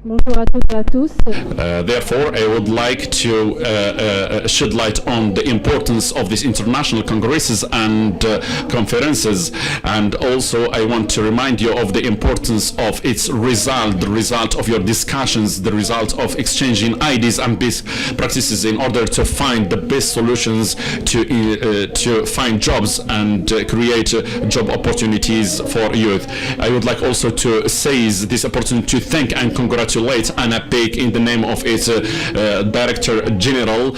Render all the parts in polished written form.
Bonjour à toutes et à tous. Therefore, I would like to shed light on the importance of these international congresses and conferences, and also I want to remind you of the importance of its result, the result of your discussions, the result of exchanging ideas and best practices in order to find the best solutions to find jobs and create job opportunities for youth. I would like also to seize this opportunity to thank and congratulate Anna Peck in the name of its Director General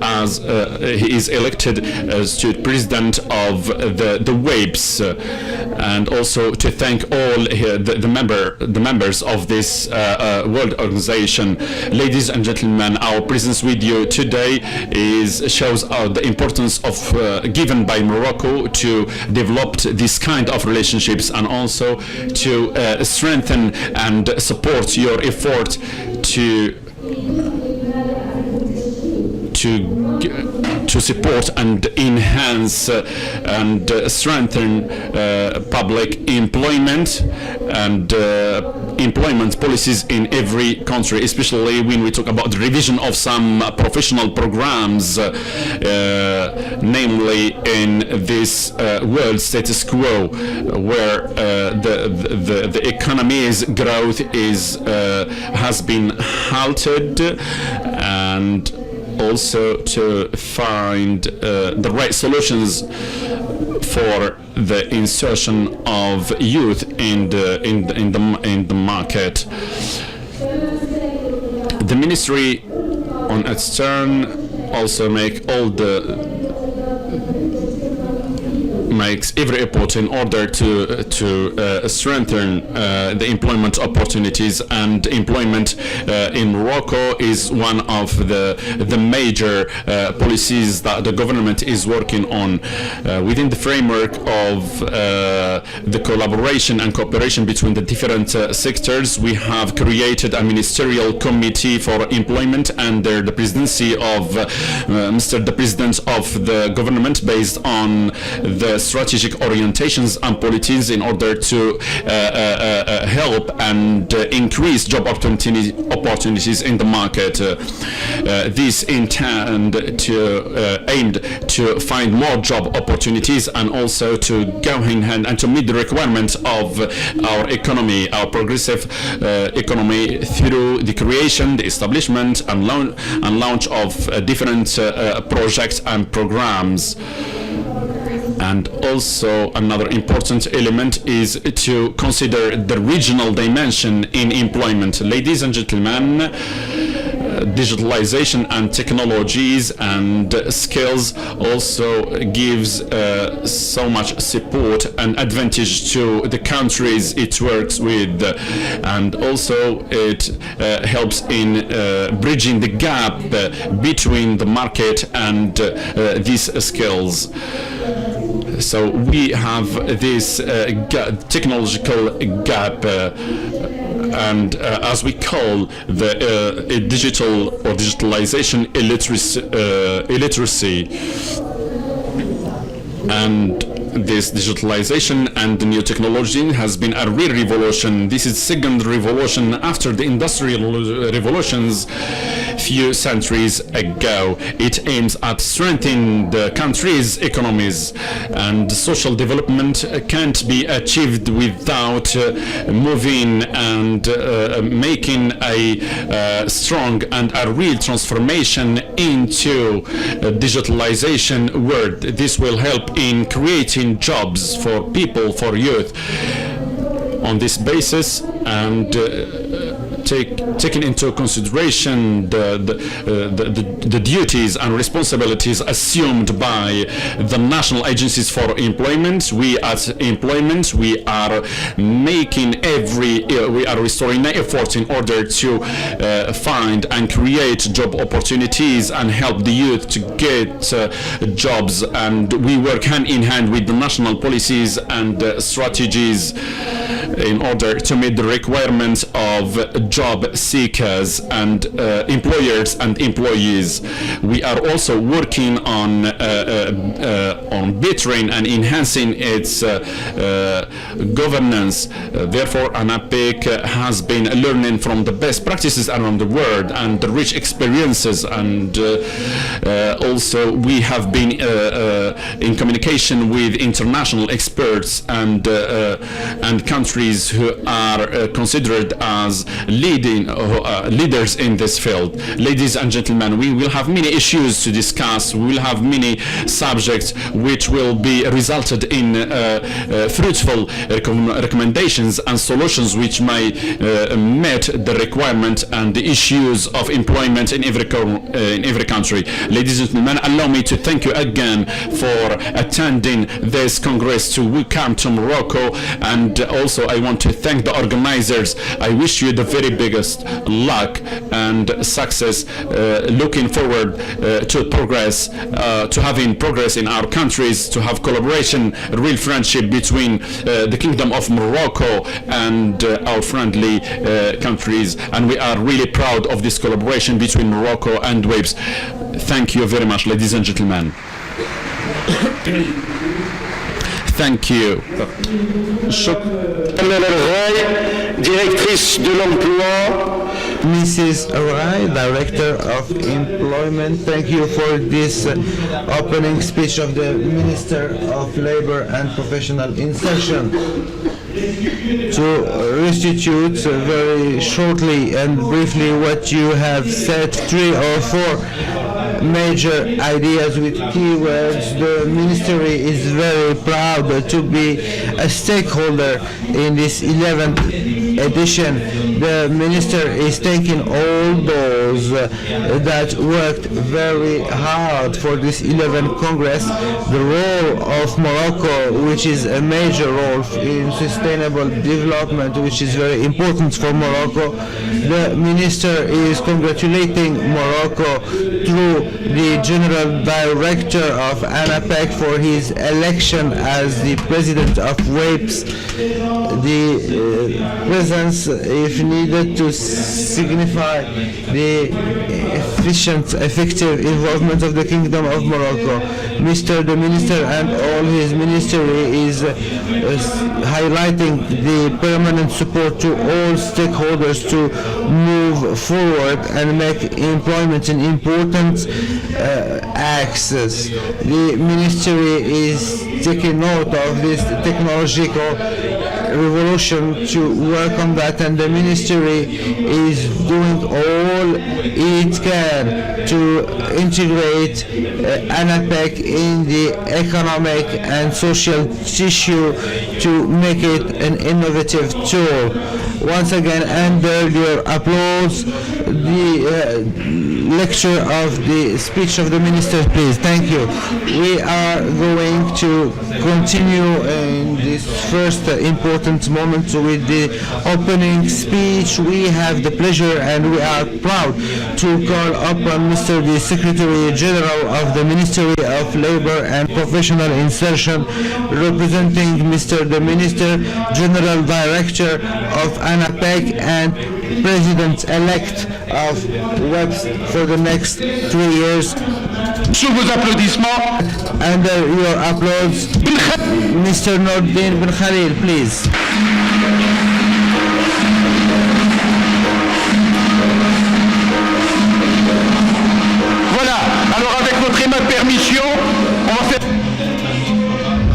as he is elected as to President of the WAPES, and also to thank all the members of this world organization. Ladies and gentlemen, our presence with you today shows the importance of given by Morocco to develop this kind of relationships, and also to strengthen and support your effort to support and enhance and strengthen public employment and employment policies in every country, especially when we talk about the revision of some professional programs, namely in this world status quo, where the economy's growth has been halted, and also to find the right solutions for the insertion of youth in the market. The Ministry on its turn also makes every effort in order to strengthen the employment opportunities, and employment in Morocco is one of the major policies that the government is working on within the framework of the collaboration and cooperation between the different sectors. We have created a ministerial committee for employment under the presidency of Mr. the President of the government, based on the strategic orientations and policies in order to help and increase job opportunities in the market. This aimed to find more job opportunities, and also to go hand in hand and to meet the requirements of our economy, our progressive economy, through the creation, the establishment and launch of different projects and programs. And also another important element is to consider the regional dimension in employment. Ladies and gentlemen, digitalization and technologies and skills also gives so much support and advantage to the countries it works with, and also it helps in bridging the gap between the market and these skills. So we have this technological gap, and as we call the digital or digitalization illiteracy. And this digitalization and the new technology has been a real revolution. This is second revolution after the industrial revolutions few centuries ago. It aims at strengthening the country's economies, and social development can't be achieved without moving and making a strong and a real transformation into a digitalization world. This will help in creating jobs for people, for youth. On this basis, and taking into consideration the duties and responsibilities assumed by the national agencies for employment, we at employment, we are restoring efforts in order to find and create job opportunities and help the youth to get jobs, and we work hand in hand with the national policies and strategies in order to meet the requirements of job seekers and employers and employees. We are also working on bettering and enhancing its governance. Therefore, ANAPEC has been learning from the best practices around the world and the rich experiences, and also we have been in communication with international experts and countries who are considered as leaders in this field. Ladies and gentlemen, we will have many issues to discuss. We will have many subjects which will be resulted in fruitful recommendations and solutions which may meet the requirement and the issues of employment in every country. Ladies and gentlemen, allow me to thank you again for attending this Congress to come to Morocco, and also I want to thank the organizers. I wish you the very biggest luck and success, looking forward to progress, to having progress in our countries, to have collaboration, real friendship between the Kingdom of Morocco and our friendly countries, and we are really proud of this collaboration between Morocco and WAPES. Thank you very much, ladies and gentlemen. Thank you. Directrice de l'emploi. Mrs. Rai, Director of Employment, thank you for this opening speech of the Minister of Labor and Professional Insertion. To restitute very shortly and briefly what you have said, 3 or 4 major ideas with keywords. The Ministry is very proud to be a stakeholder in this 11th edition. The Minister is taking all those that worked very hard for this 11th Congress. The role of Morocco, which is a major role in sustainable development, which is very important for Morocco. The Minister is congratulating Morocco through the General Director of ANAPEC for his election as the President of WAPES. The presence, if needed, to signify the effective involvement of the Kingdom of Morocco. The Minister and all his ministry is highlighting the permanent support to all stakeholders to move forward and make employment an important access. The Ministry is taking note of this technological revolution to work on that, and the Ministry is doing all it can to integrate ANAPEC in the economic and social tissue to make it an innovative tool. Once again, under your applause, the lecture of the speech of the Minister, please. Thank you. We are going to continue in this first important moment with the opening speech. We have the pleasure and we are proud to call upon Mr. the Secretary General of the Ministry of Labor and Professional Insertion, representing Mr. the Minister, General Director of ANAPEC and President-elect of WAPES for the next 3 years. Sous vos applaudissements. Under your applause, Mr. Nordin Ben Khalil, please. Voilà. Alors avec votre aimable permission, on va faire...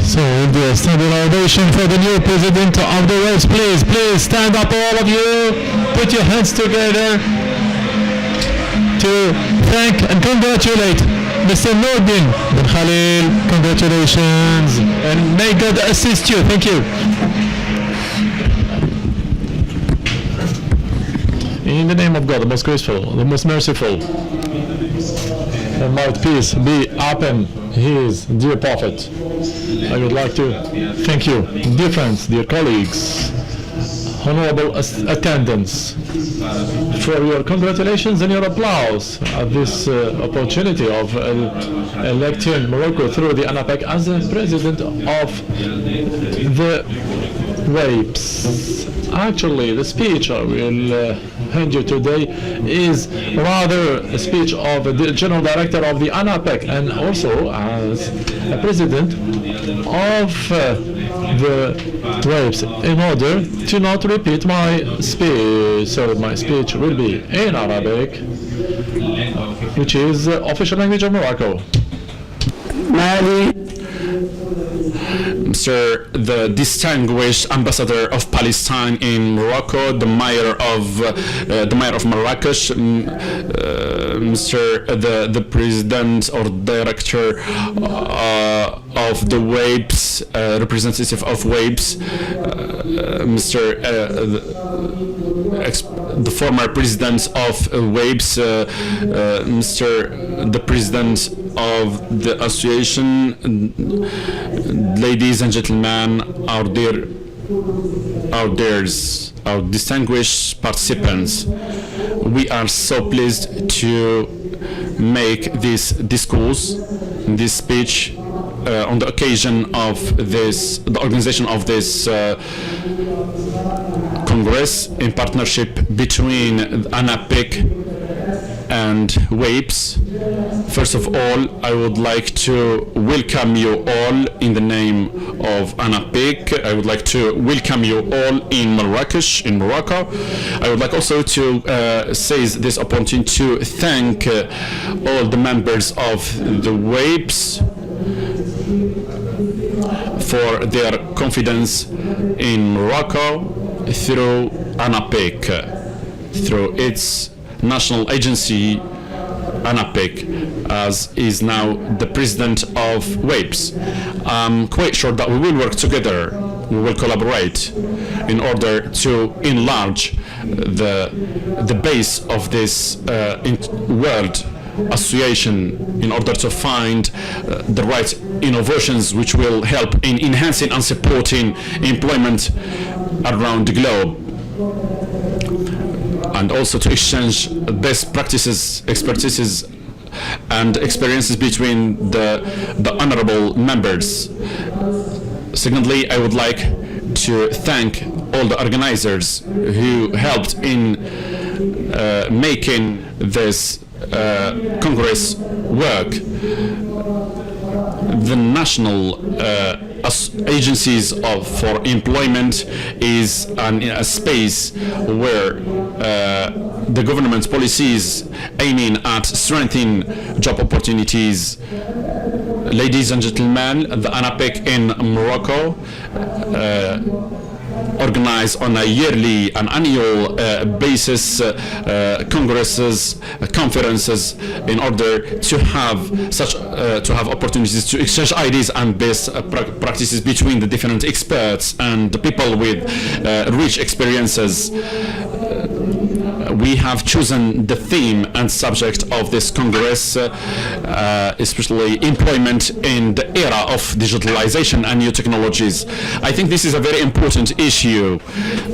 So the standing ovation for the new President of the WAPES, please stand up, all of you, put your hands together to thank and congratulate Mr. Nordin Ben Khalil. Congratulations and may God assist you. Thank you. In the name of God, the most graceful, the most merciful, and might peace be upon his dear prophet, I would like to thank you, dear friends, dear colleagues, honorable attendants, for your congratulations and your applause at this opportunity of electing Morocco through the ANAPEC as the president of the rapes. Actually, the speech I will hand you today is rather a speech of the General Director of the ANAPEC and also as a President of the rapes in order to not repeat my speech. So my speech will be in Arabic, which is official language of Morocco. Mr. the distinguished ambassador of Palestine in Morocco, the mayor of Marrakesh, Mr. the president or director of the WAPES, representative of WAPES, Mr. The former president of WAPES, Mr. the president of the association, ladies and gentlemen, our distinguished participants, we are so pleased to make this discourse, this speech on the occasion of the organization of this Congress in partnership between ANAPEC and WAPES. First of all, I would like to welcome you all in the name of ANAPEC. I would like to welcome you all in Marrakesh, in Morocco. I would like also to seize this opportunity to thank all the members of the WAPES for their confidence in Morocco through ANAPEC, through its national agency, ANAPEC, as is now the president of WAPES. I'm quite sure that we will work together, we will collaborate in order to enlarge the base of this world association in order to find the right innovations which will help in enhancing and supporting employment around the globe, and also to exchange best practices, expertises and experiences between the honorable members. Secondly, I would like to thank all the organizers who helped in making this Congress work. The national agencies for employment is a space where the government's policies aiming at strengthening job opportunities. Ladies and gentlemen, the ANAPEC in Morocco organize on a yearly and annual basis congresses, conferences, in order to have opportunities to exchange ideas and best practices between the different experts and the people with rich experiences. We have chosen the theme and subject of this Congress, especially employment in the era of digitalization and new technologies. I think this is a very important issue,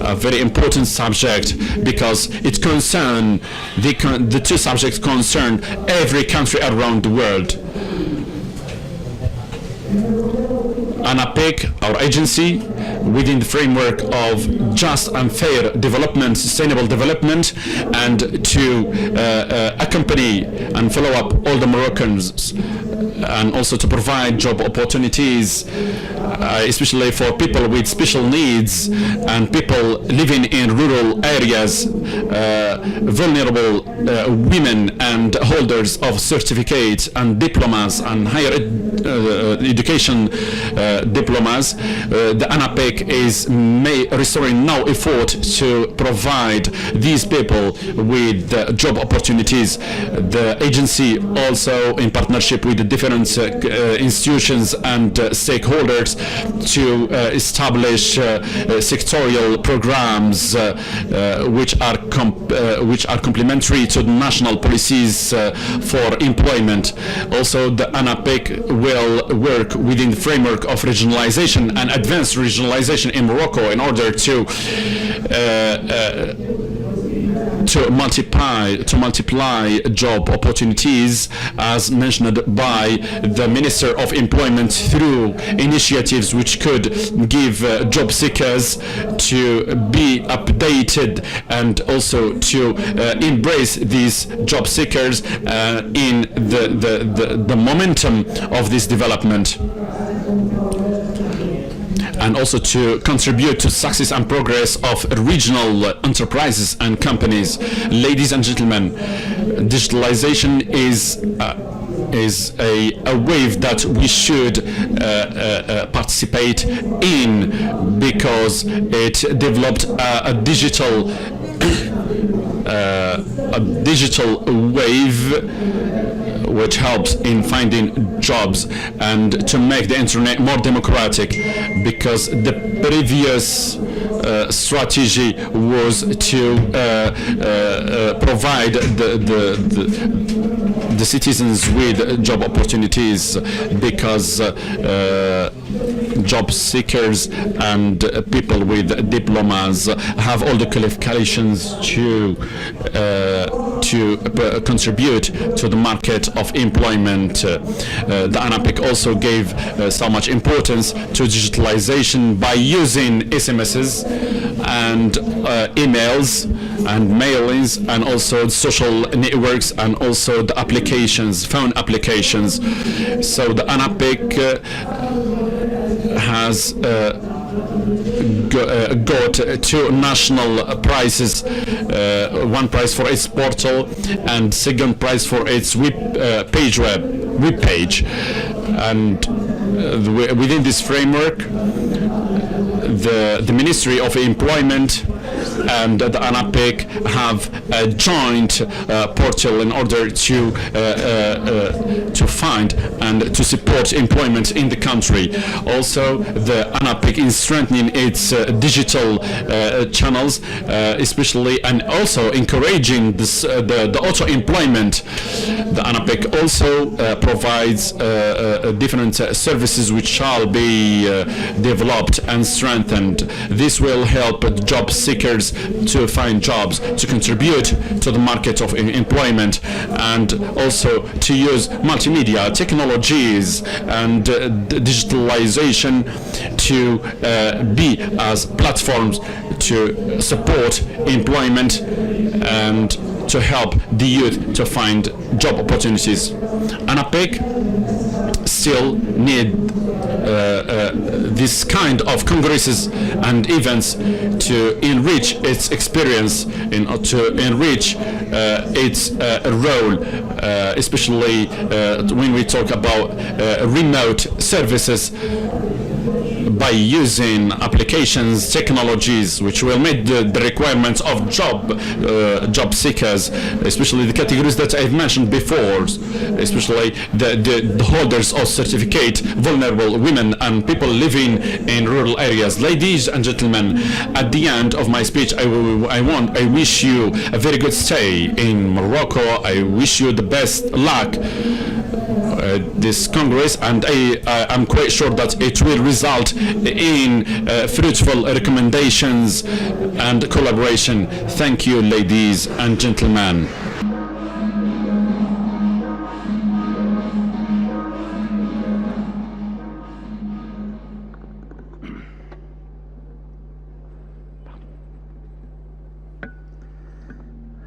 a very important subject, because it concerns the two subjects concern every country around the world. ANAPEC, our agency, within the framework of just and fair development, sustainable development, and to accompany and follow up all the Moroccans, and also to provide job opportunities, especially for people with special needs and people living in rural areas, vulnerable women and holders of certificates and diplomas and higher education diplomas. The ANAPEC is restoring now effort to provide these people with job opportunities. The agency also, in partnership with the different institutions and stakeholders, to establish sectorial programs which are complementary to the national policies for employment. Also, the ANAPEC will work within the framework of regionalization and advanced regionalization in Morocco in order to to multiply job opportunities, as mentioned by the Minister of Employment, through initiatives which could give job seekers to be updated and also to embrace these job seekers in the momentum of this development, and also to contribute to success and progress of regional enterprises and companies. Ladies and gentlemen, digitalization is a wave that we should participate in, because it developed a digital wave which helps in finding jobs and to make the internet more democratic, because the previous strategy was to provide the citizens with job opportunities, because job seekers and people with diplomas have all the qualifications to contribute to the market of employment. The ANAPIC also gave so much importance to digitalization by using SMSs and emails and mailings, and also social networks, and also the applications, phone applications. So the ANAPIC has got 2 national prizes, one prize for its portal and second prize for its web page. And within this framework, the Ministry of Employment and the ANAPIC have a joint portal in order to find and to support employment in the country. Also, the ANAPIC is strengthening its digital channels, especially, and also encouraging the auto-employment. The ANAPIC also provides different services which shall be developed and strengthened. This will help job seekers to find jobs, to contribute to the market of employment, and also to use multimedia technologies and digitalization to be as platforms to support employment and to help the youth to find job opportunities. ANAPIC still need this kind of congresses and events to enrich its experience, to enrich its role, especially when we talk about remote services, by using applications, technologies which will meet the requirements of job seekers, especially the categories that I've mentioned before, especially the holders of certificate, vulnerable women and people living in rural areas. Ladies and gentlemen, at the end of my speech, I wish you a very good stay in Morocco. I wish you the best luck this Congress, and I'm quite sure that it will result in fruitful recommendations and collaboration. Thank you, ladies and gentlemen.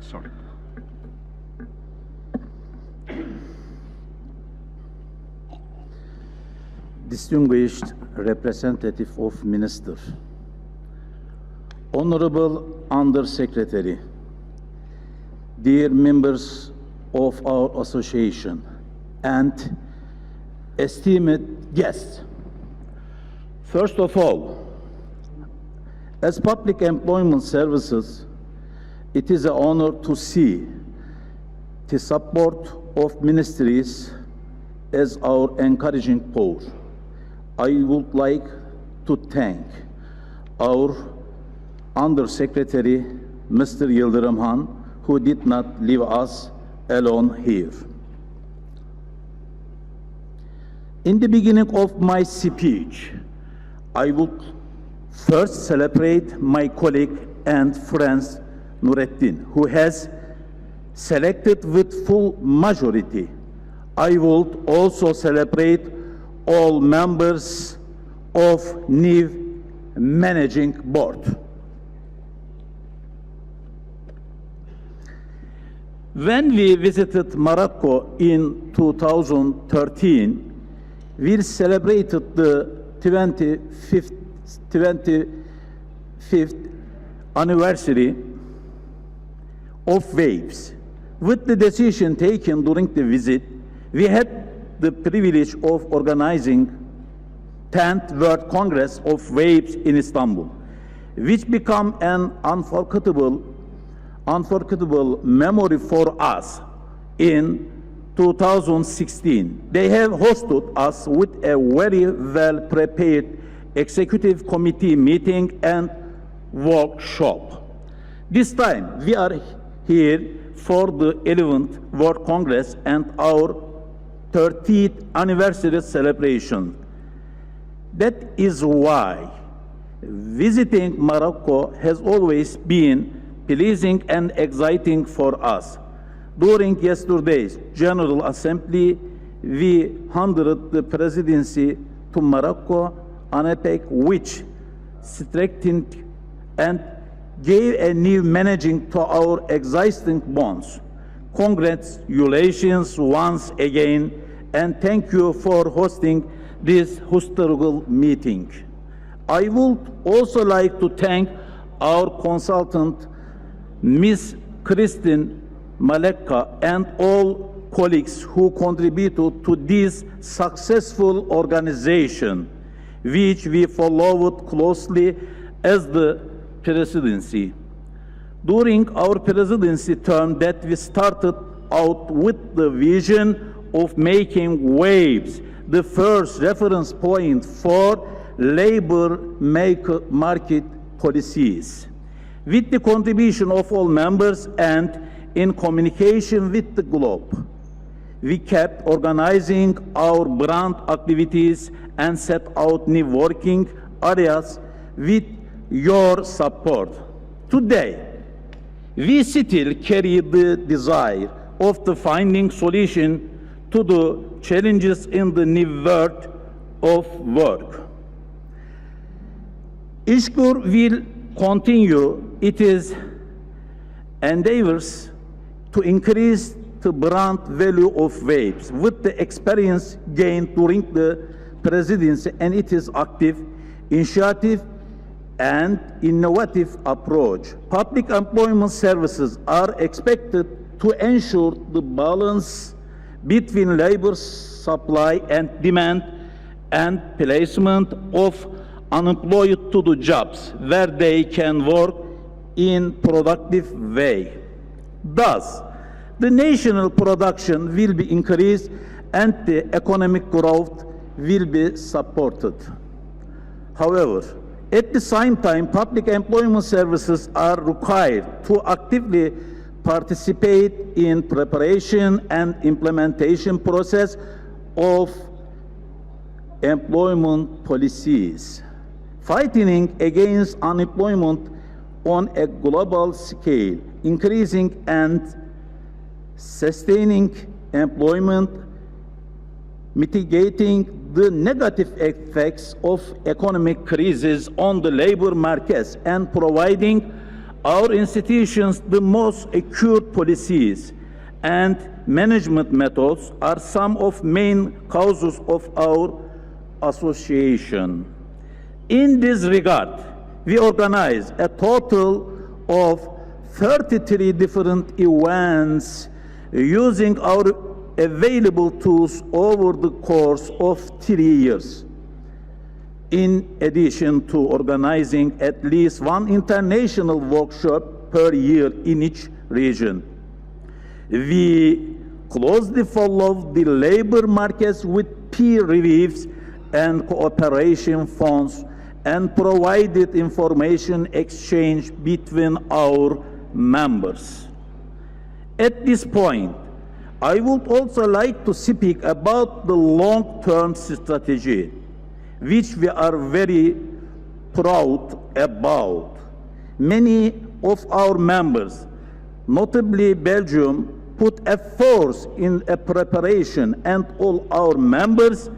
Sorry. Distinguished Representative of Minister, Honorable Under-Secretary, dear members of our association, and esteemed guests. First of all, as public employment services, it is an honor to see the support of ministries as our encouraging power. I would like to thank our Under-Secretary, Mr. Yildirim Han, who did not leave us alone here. In the beginning of my speech, I would first celebrate my colleague and friends, Nurettin, who has selected with full majority. I would also celebrate all members of new managing board. When we visited Morocco in 2013, we celebrated the 25th anniversary of WAVES. With the decision taken during the visit, we had the privilege of organizing 10th World Congress of WAVES in Istanbul, which became an unforgettable memory for us in 2016. They have hosted us with a very well-prepared executive committee meeting and workshop. This time, we are here for the 11th World Congress and our 30th anniversary celebration. That is why visiting Morocco has always been pleasing and exciting for us. During yesterday's General Assembly, we handed the presidency to Morocco on a pact which strengthened and gave a new managing to our existing bonds. Congratulations once again, and thank you for hosting this historical meeting. I would also like to thank our consultant, Ms. Christine Maleka, and all colleagues who contributed to this successful organization, which we followed closely as the presidency. During our presidency term that we started out with the vision of making WAVES the first reference point for labor market policies. With the contribution of all members and in communication with the globe, we kept organizing our brand activities and set out new working areas with your support. Today, we still carry the desire of the finding solution to the challenges in the new world of work. ISKUR will continue its endeavors to increase the brand value of WAVES with the experience gained during the presidency and its active initiative and innovative approach. Public employment services are expected to ensure the balance between labor supply and demand and placement of unemployed to the jobs where they can work in productive way. Thus, the national production will be increased and the economic growth will be supported. However, at the same time, public employment services are required to actively participate in preparation and implementation process of employment policies. Fighting against unemployment on a global scale, increasing and sustaining employment, mitigating the negative effects of economic crisis on the labor markets, and providing our institutions the most accurate policies and management methods are some of main causes of our association. In this regard, we organize a total of 33 different events using our available tools over the course of 3 years. In addition to organizing at least one international workshop per year in each region, we closely follow the labor markets with peer reviews and cooperation funds and provided information exchange between our members. At this point, I would also like to speak about the long-term strategy, which we are very proud about. Many of our members, notably Belgium, put a force in a preparation, and all our members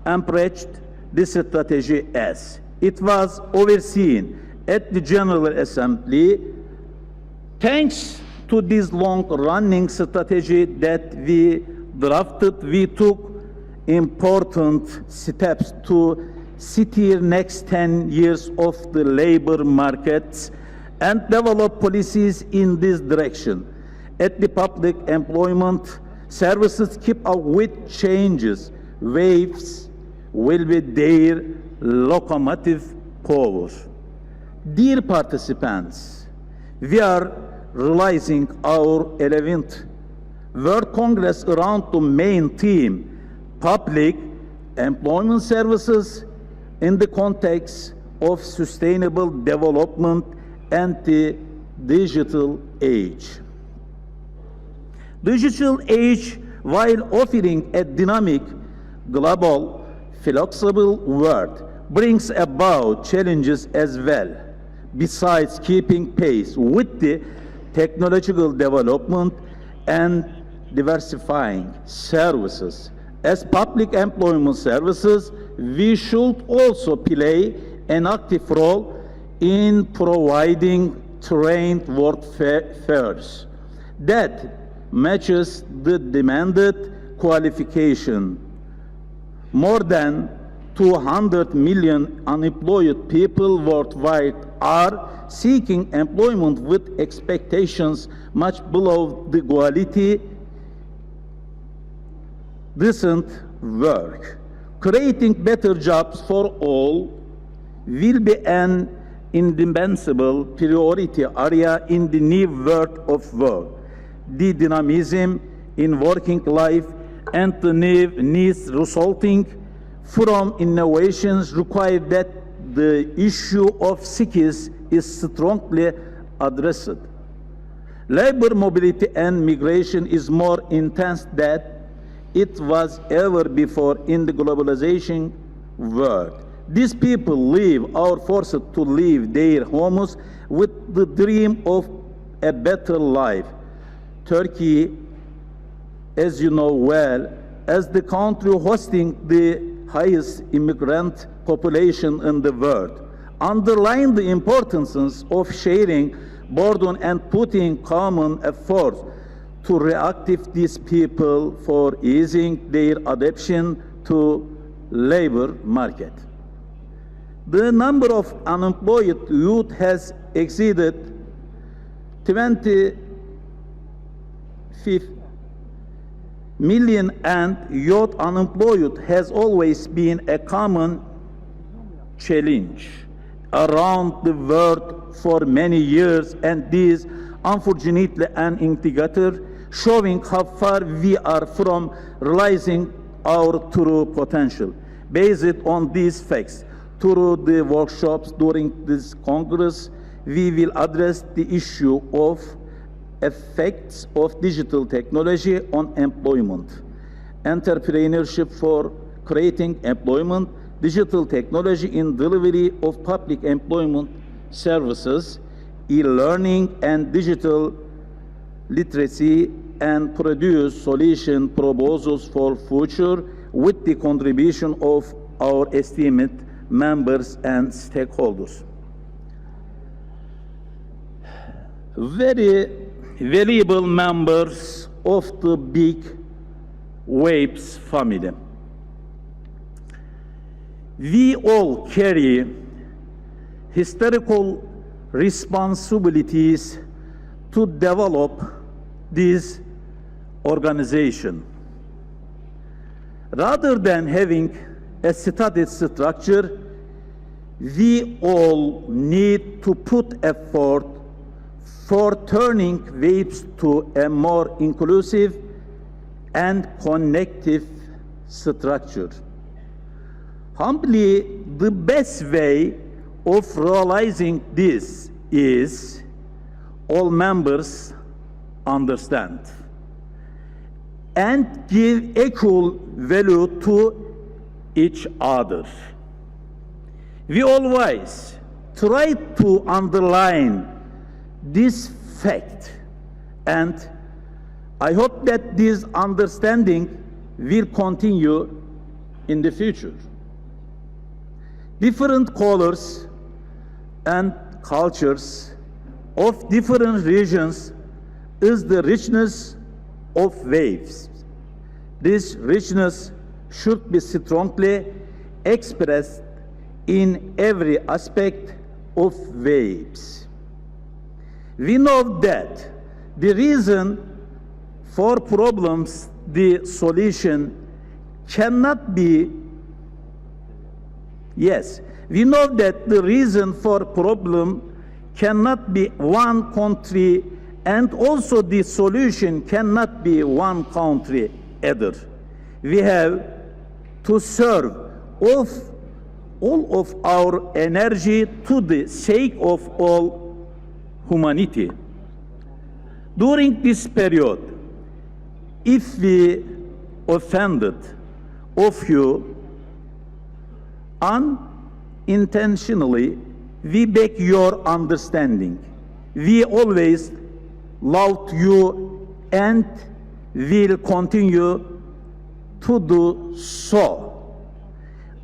embraced this strategy as it was overseen at the General Assembly. Thanks to this long-running strategy that we drafted, we took important steps to steer next 10 years of the labor markets and develop policies in this direction. At the public employment services keep up with changes. Waves will be their locomotive power. Dear participants, we are realizing our 11th World Congress around the main theme, public employment services in the context of sustainable development and the digital age. Digital age, while offering a dynamic, global, flexible world, brings about challenges as well. Besides keeping pace with the technological development and diversifying services, as public employment services, we should also play an active role in providing trained workforce that matches the demanded qualification. More than 200 million unemployed people worldwide are seeking employment with expectations much below the quality decent work. Creating better jobs for all will be an indispensable priority area in the new world of work. The dynamism in working life and the new needs resulting from innovations require that the issue of skills is strongly addressed. Labor mobility and migration is more intense than it was ever before in the globalization world. These people leave or forced to leave their homes with the dream of a better life. Turkey, as you know well, as the country hosting the highest immigrant population in the world, underline the importance of sharing burden and putting common efforts to reactive these people for easing their adaptation to labor market. The number of unemployed youth has exceeded 25 million, and youth unemployed has always been a common challenge around the world for many years, and this unfortunately an indicator showing how far we are from realizing our true potential. Based on these facts, through the workshops during this Congress, we will address the issue of effects of digital technology on employment, entrepreneurship for creating employment, digital technology in delivery of public employment services, e-learning and digital literacy, and produce solution proposals for future with the contribution of our esteemed members and stakeholders. Very valuable members of the Big Waves family. We all carry historical responsibilities to develop this organization. Rather than having a static structure, we all need to put effort for turning waves to a more inclusive and connective structure. Humbly, the best way of realizing this is all members understand and give equal value to each other. We always try to underline this fact, and I hope that this understanding will continue in the future. Different colors and cultures of different regions is the richness of waves. This richness should be strongly expressed in every aspect of waves. We know that the reason for problems, the solution cannot be, we know that the reason for problem cannot be one country, and also the solution cannot be one country either. We have to serve all of our energy to the sake of all humanity. During this period, if we offended of you unintentionally, we beg your understanding. We always loved you and will continue to do so.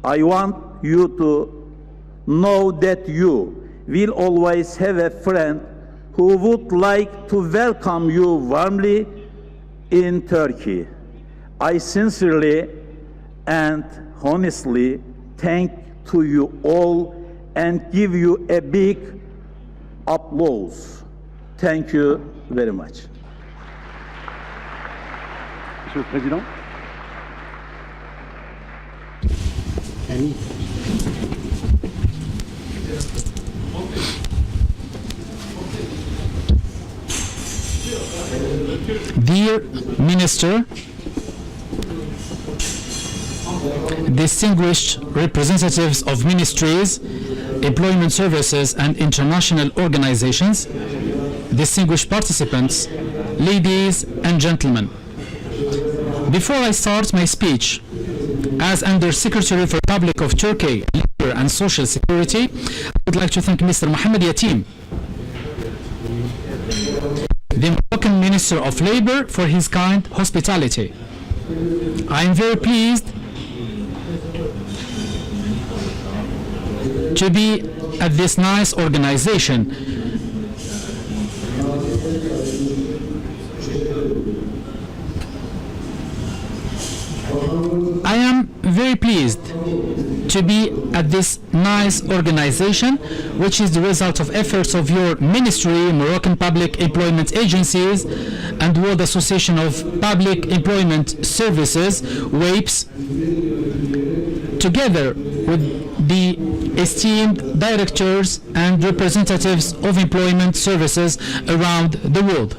I want you to know that you will always have a friend who would like to welcome you warmly in Turkey. I sincerely and honestly thank to you all and give you a big applause. Thank you very much. Monsieur le Président. Dear Minister, distinguished representatives of ministries, employment services and international organizations, distinguished participants, ladies and gentlemen. Before I start my speech, as Under Secretary for Republic of Turkey, Labor and Social Security, I would like to thank Mr. Mohammed Yatim, the Moroccan Minister of Labor, for his kind hospitality. I am very pleased to be at this nice organization. I am very pleased to be at this nice organization, which is the result of efforts of your ministry, Moroccan Public Employment Agencies, and World Association of Public Employment Services, WAPES, together with the esteemed directors and representatives of employment services around the world.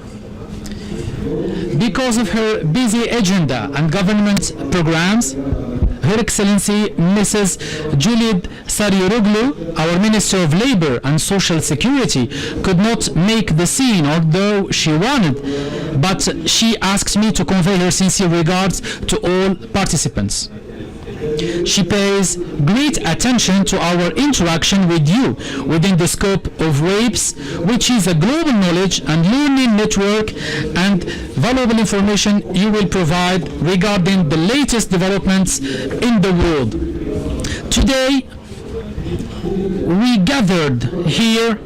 Because of her busy agenda and government programs, Her Excellency Mrs. Juliet Sarıyoroglu, our Minister of Labor and Social Security, could not make the scene, although she wanted, but she asked me to convey her sincere regards to all participants. She pays great attention to our interaction with you within the scope of WAPES, which is a global knowledge and learning network, and valuable information you will provide regarding the latest developments in the world. Today, we gathered here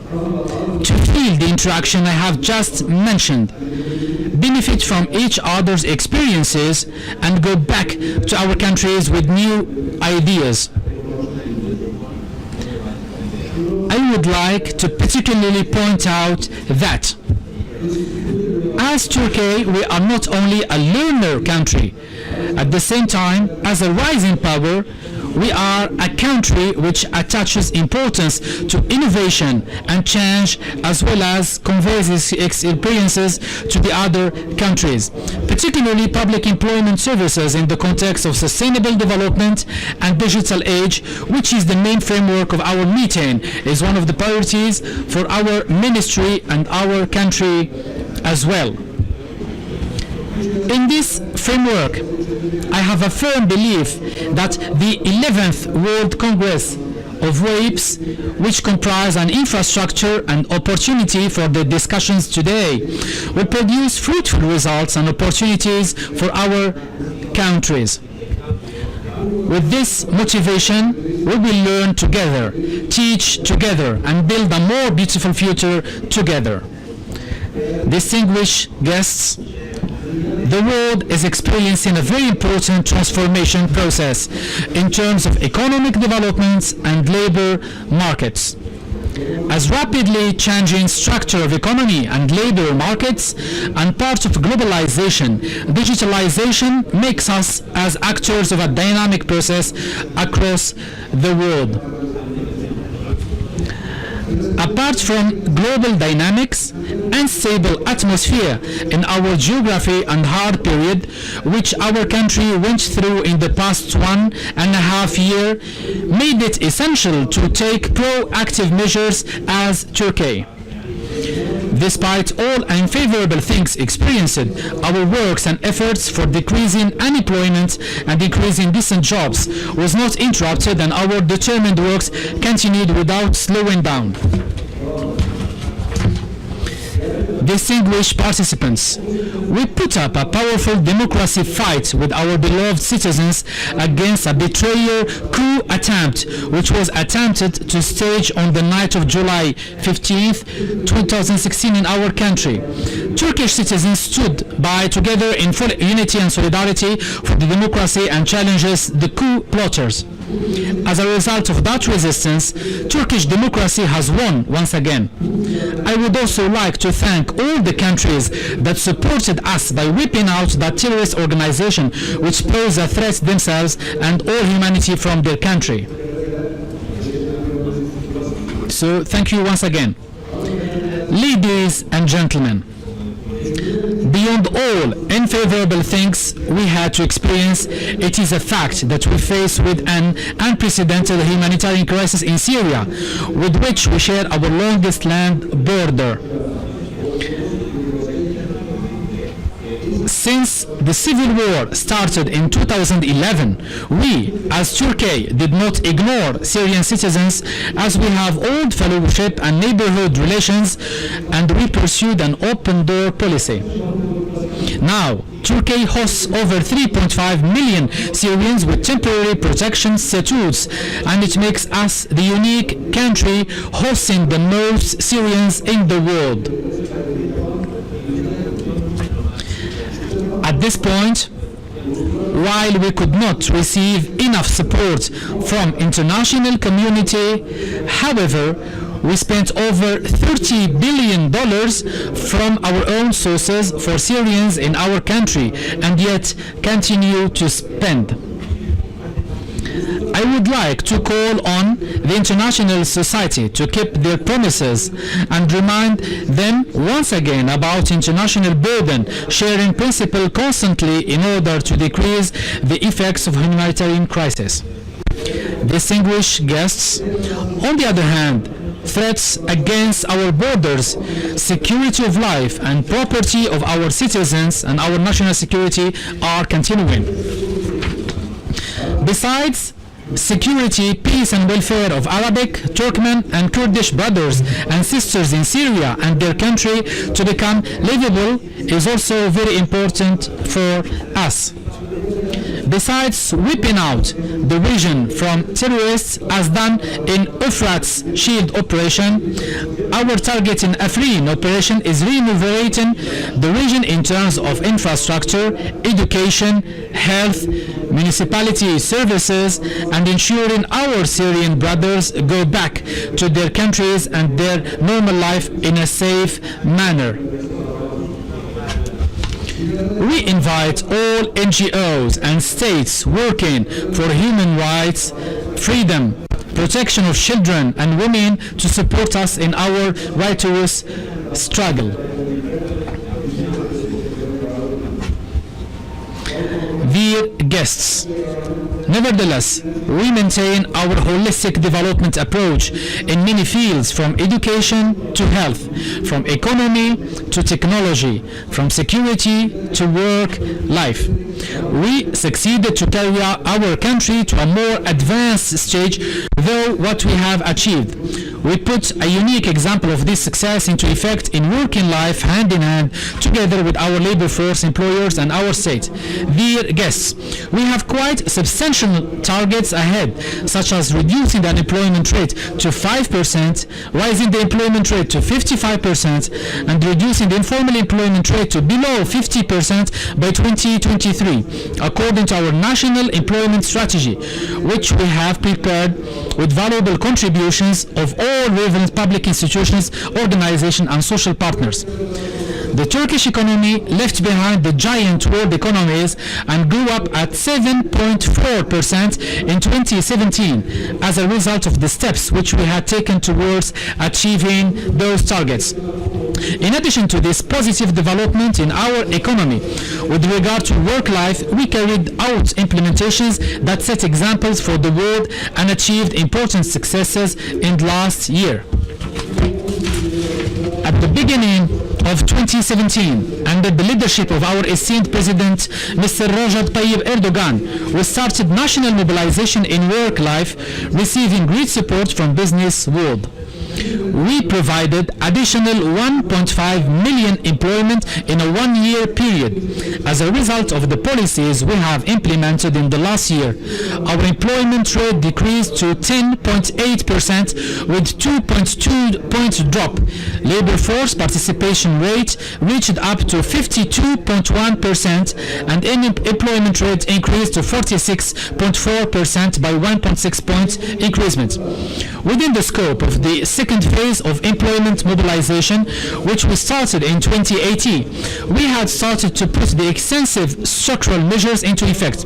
to feel the interaction I have just mentioned, benefit from each other's experiences, and go back to our countries with new ideas. I would like to particularly point out that as Turkey, we are not only a learner country, at the same time, as a rising power, we are a country which attaches importance to innovation and change, as well as conveys its experiences to the other countries, particularly public employment services in the context of sustainable development and digital age, which is the main framework of our meeting, is one of the priorities for our ministry and our country as well. In this framework, I have a firm belief that the 11th World Congress of rapes, which comprise an infrastructure and opportunity for the discussions today, will produce fruitful results and opportunities for our countries. With this motivation, we will learn together, teach together, and build a more beautiful future together. Distinguished guests, the world is experiencing a very important transformation process in terms of economic developments and labor markets. As rapidly changing structure of economy and labor markets and part of globalization, digitalization makes us as actors of a dynamic process across the world. Apart from global dynamics, unstable atmosphere in our geography and hard period, which our country went through in the past 1.5 years, made it essential to take proactive measures as Turkey. Despite all unfavorable things experienced, our works and efforts for decreasing unemployment and increasing decent jobs was not interrupted, and our determined works continued without slowing down. Distinguished participants, we put up a powerful democracy fight with our beloved citizens against a betrayer coup attempt which was attempted to stage on the night of July 15th, 2016 in our country. Turkish citizens stood by together in full unity and solidarity for the democracy and challenges the coup plotters. As a result of that resistance, Turkish democracy has won once again. I would also like to thank all the countries that supported us by whipping out that terrorist organization which pose a threat themselves and all humanity from their country. So thank you once again. Ladies and gentlemen, beyond all unfavorable things we had to experience, it is a fact that we face with an unprecedented humanitarian crisis in Syria, with which we share our longest land border. Since the civil war started in 2011, we, as Turkey, did not ignore Syrian citizens, as we have old fellowship and neighborhood relations, and we pursued an open door policy. Now, Turkey hosts over 3.5 million Syrians with temporary protection statutes, and it makes us the unique country hosting the most Syrians in the world. At this point, while we could not receive enough support from international community, however, we spent over $30 billion from our own sources for Syrians in our country, and yet continue to spend. I would like to call on the international society to keep their promises and remind them once again about international burden sharing principle constantly in order to decrease the effects of humanitarian crisis. Distinguished guests, on the other hand, threats against our borders, security of life and property of our citizens and our national security are continuing. Besides security, peace and welfare of Arabic, Turkmen and Kurdish brothers and sisters in Syria and their country to become livable is also very important for us. Besides whipping out the region from terrorists as done in Euphrates Shield operation, our target in Afrin operation is renovating the region in terms of infrastructure, education, health, municipality services, and ensuring our Syrian brothers go back to their countries and their normal life in a safe manner. We invite all NGOs and states working for human rights, freedom, protection of children and women to support us in our righteous struggle. Dear guests, nevertheless, we maintain our holistic development approach in many fields, from education to health, from economy to technology, from security to work life. We succeeded to carry our country to a more advanced stage, though what we have achieved. We put a unique example of this success into effect in working life hand in hand together with our labor force, employers and our state. Dear guests, we have quite substantial targets ahead, such as reducing the unemployment rate to 5%, raising the employment rate to 55%, and reducing the informal employment rate to below 50% by 2023, according to our national employment strategy, which we have prepared with valuable contributions of all relevant public institutions, organizations and social partners. The Turkish economy left behind the giant world economies and grew up at 7.4% in 2017 as a result of the steps which we had taken towards achieving those targets. In addition to this positive development in our economy, with regard to work life, we carried out implementations that set examples for the world and achieved important successes in the last year. At the beginning of 2017, under the leadership of our esteemed President, Mr. Recep Tayyip Erdogan, we started national mobilization in work life, receiving great support from business world. We provided additional 1.5 million employment in a one-year period. As a result of the policies we have implemented in the last year, our employment rate decreased to 10.8% with 2.2 points drop. Labor force participation rate reached up to 52.1% and employment rate increased to 46.4% by 1.6 points increasement. Within the scope of the second phase of employment mobilization, which we started in 2018, we had started to put the extensive structural measures into effect.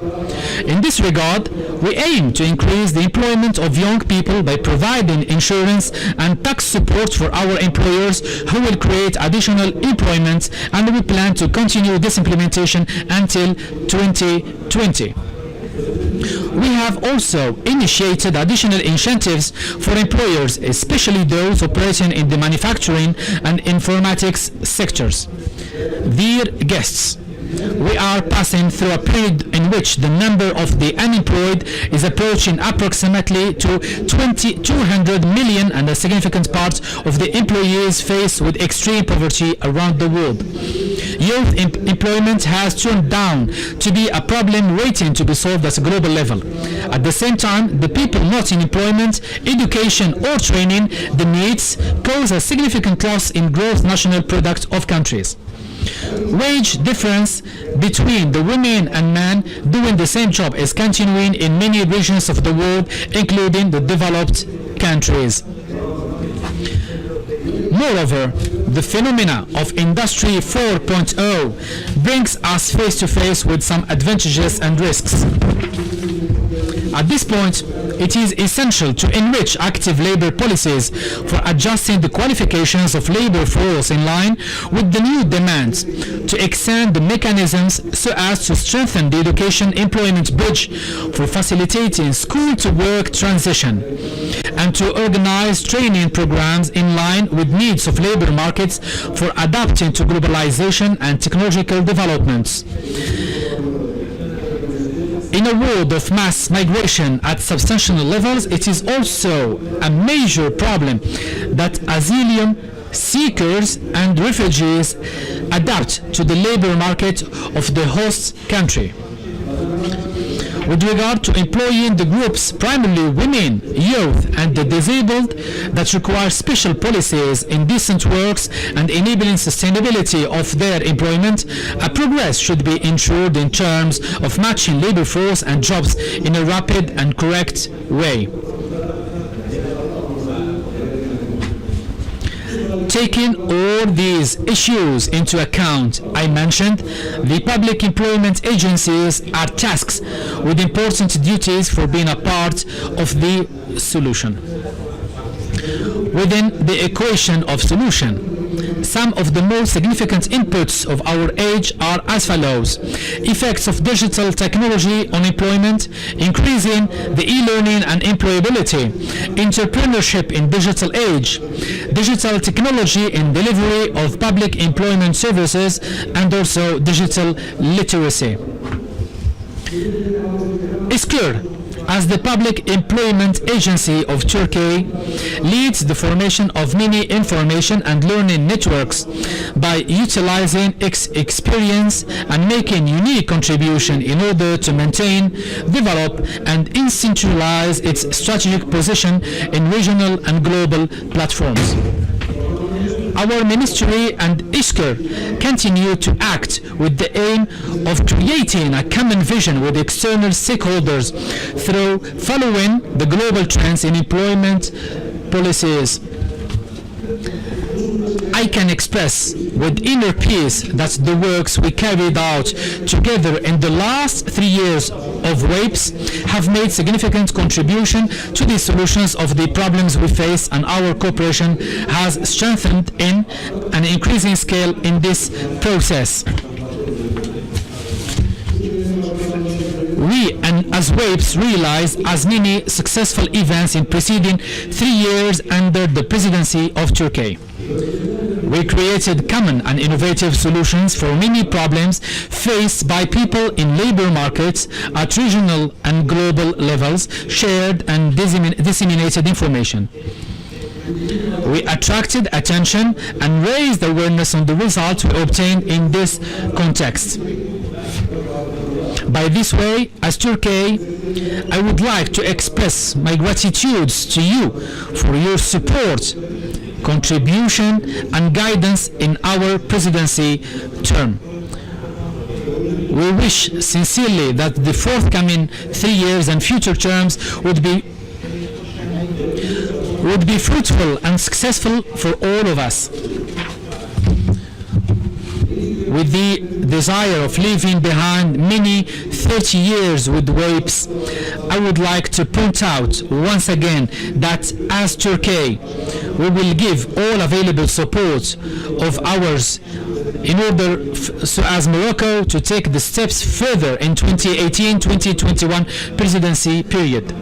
In this regard, we aim to increase the employment of young people by providing insurance and tax support for our employers, who will create additional employment, and we plan to continue this implementation until 2020. We have also initiated additional incentives for employers, especially those operating in the manufacturing and informatics sectors. Dear guests, we are passing through a period in which the number of the unemployed is approaching approximately to 200 million, and a significant part of the employees face with extreme poverty around the world. Youth employment has turned down to be a problem waiting to be solved at a global level. At the same time, the people not in employment, education or training the needs pose a significant loss in gross national product of countries. Wage difference between the women and men doing the same job is continuing in many regions of the world, including the developed countries. Moreover, the phenomena of Industry 4.0 brings us face to face with some advantages and risks. At this point, it is essential to enrich active labor policies for adjusting the qualifications of labor force in line with the new demands, to extend the mechanisms so as to strengthen the education-employment bridge for facilitating school-to-work transition, and to organize training programs in line with needs of labor markets for adapting to globalization and technological developments. In a world of mass migration at substantial levels, it is also a major problem that asylum seekers and refugees adapt to the labor market of the host country. With regard to employing the groups, primarily women, youth, and the disabled, that require special policies in decent works and enabling sustainability of their employment, a progress should be ensured in terms of matching labor force and jobs in a rapid and correct way. Taking all these issues into account, I mentioned, the public employment agencies are tasked with important duties for being a part of the solution. Within the equation of solution, Some of the most significant inputs of our age are as follows: effects of digital technology on employment, increasing the e-learning and employability, entrepreneurship in digital age, digital technology in delivery of public employment services, and also digital literacy. SCEAR, as the public employment agency of Turkey, leads the formation of many information and learning networks by utilizing its experience and making unique contribution in order to maintain, develop, and institutionalize its strategic position in regional and global platforms. Our ministry and SCEAR continue to act with the aim of creating a common vision with external stakeholders through following the global trends in employment policies. I can express with inner peace that the works we carried out together in the last 3 years of WAPES have made significant contribution to the solutions of the problems we face, and our cooperation has strengthened in an increasing scale in this process. We and as WAPES realized as many successful events in preceding 3 years under the presidency of Turkey. We created common and innovative solutions for many problems faced by people in labor markets at regional and global levels, shared and disseminated information. We attracted attention and raised awareness on the results we obtained in this context. By this way, as Turkey, I would like to express my gratitude to you for your support, contribution, and guidance in our presidency term. We wish sincerely that the forthcoming 3 years and future terms would be fruitful and successful for all of us. With the desire of leaving behind many 30 years with WAPES, I would like to point out once again that as Turkey, we will give all available support of ours in order so as Morocco to take the steps further in 2018-2021 presidency period.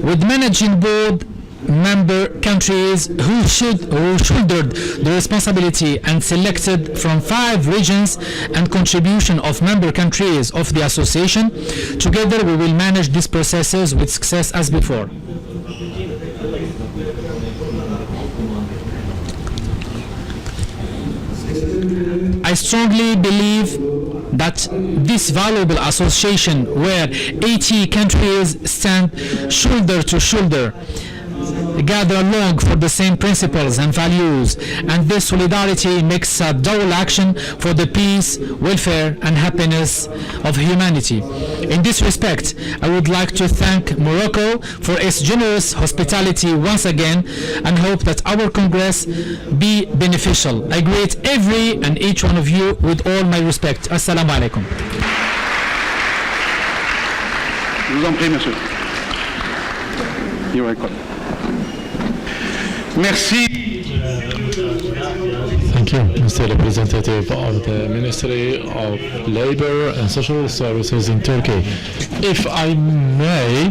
With managing board member countries who shouldered the responsibility and selected from 5 regions and contribution of member countries of the association, together we will manage these processes with success as before. I strongly believe that this valuable association where 80 countries stand shoulder to shoulder, gather along for the same principles and values, and this solidarity makes a dual action for the peace, welfare, and happiness of humanity. In this respect, I would like to thank Morocco for its generous hospitality once again, and hope that our Congress be beneficial. I greet every and each one of you with all my respect. Assalamu alaikum. Je vous en prie, monsieur. You're welcome. Merci. Thank you, Mr. Representative of the Ministry of Labor and Social Services in Turkey. If I may,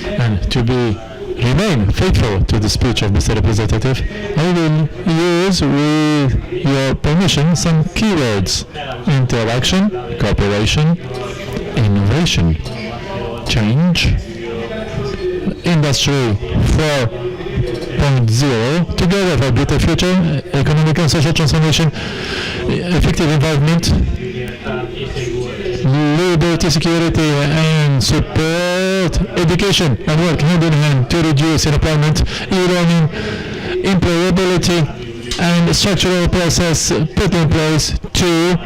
and to remain faithful to the speech of Mr. Representative, I will use, with your permission, some keywords: interaction, cooperation, innovation, change, Industry 4.0, together for a better future, economic and social transformation, effective environment, liberty, security, and support, education and work hand in hand to reduce unemployment, e-learning, employability, and structural process put in place to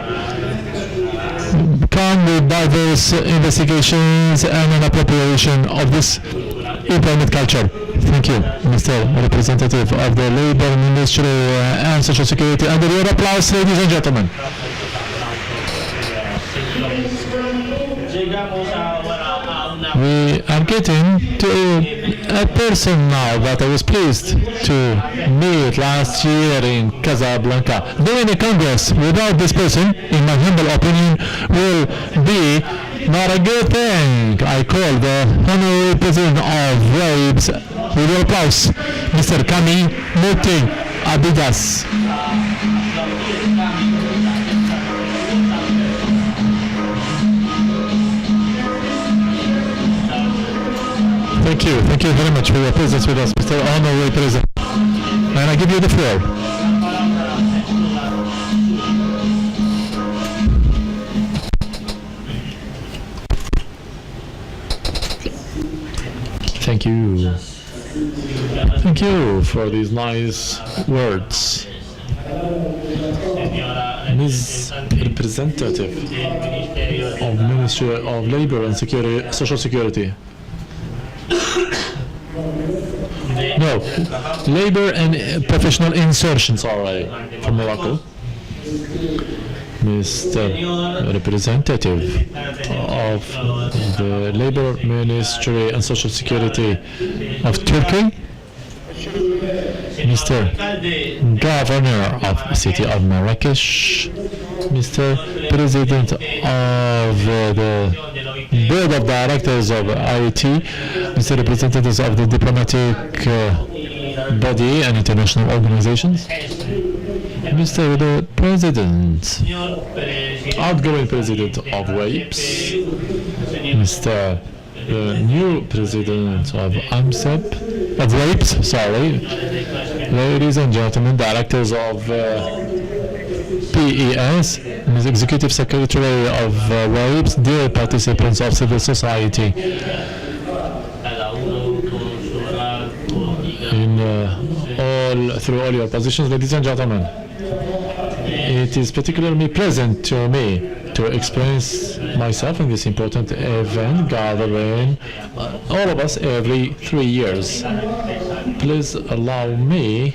come with diverse investigations and an appropriation of this employment culture. Thank you, Mr. Representative of the Labor Ministry and Social Security. Under your applause, ladies and gentlemen. We are getting to a person now that I was pleased to meet last year in Casablanca. Doing a congress without this person, in my humble opinion, will be not a good thing. I call the honorary president of WABES with your applause, Mr. Kami Muti Abidas. Thank you very much for your presence with us, Mr. Honorary President. And I give you the floor. Thank you. Thank you for these nice words. Ms. Representative of Ministry of Labor and Social Security. No, labor and professional insertion, sorry, from Morocco. Mr. Representative of the Labor Ministry and Social Security of Turkey. Mr. Governor of the City of Marrakesh. Mr. President of the Board of Directors of IT, Mr. Representatives of the diplomatic body and international organizations, Mr. the President, outgoing President of WABES, Mr. new President of WABES, sorry, ladies and gentlemen, Directors of PES, Ms. Executive Secretary of WABES, dear participants of civil society, through all your positions, ladies and gentlemen, it is particularly pleasant to me to express myself in this important event gathering all of us every 3 years. Please allow me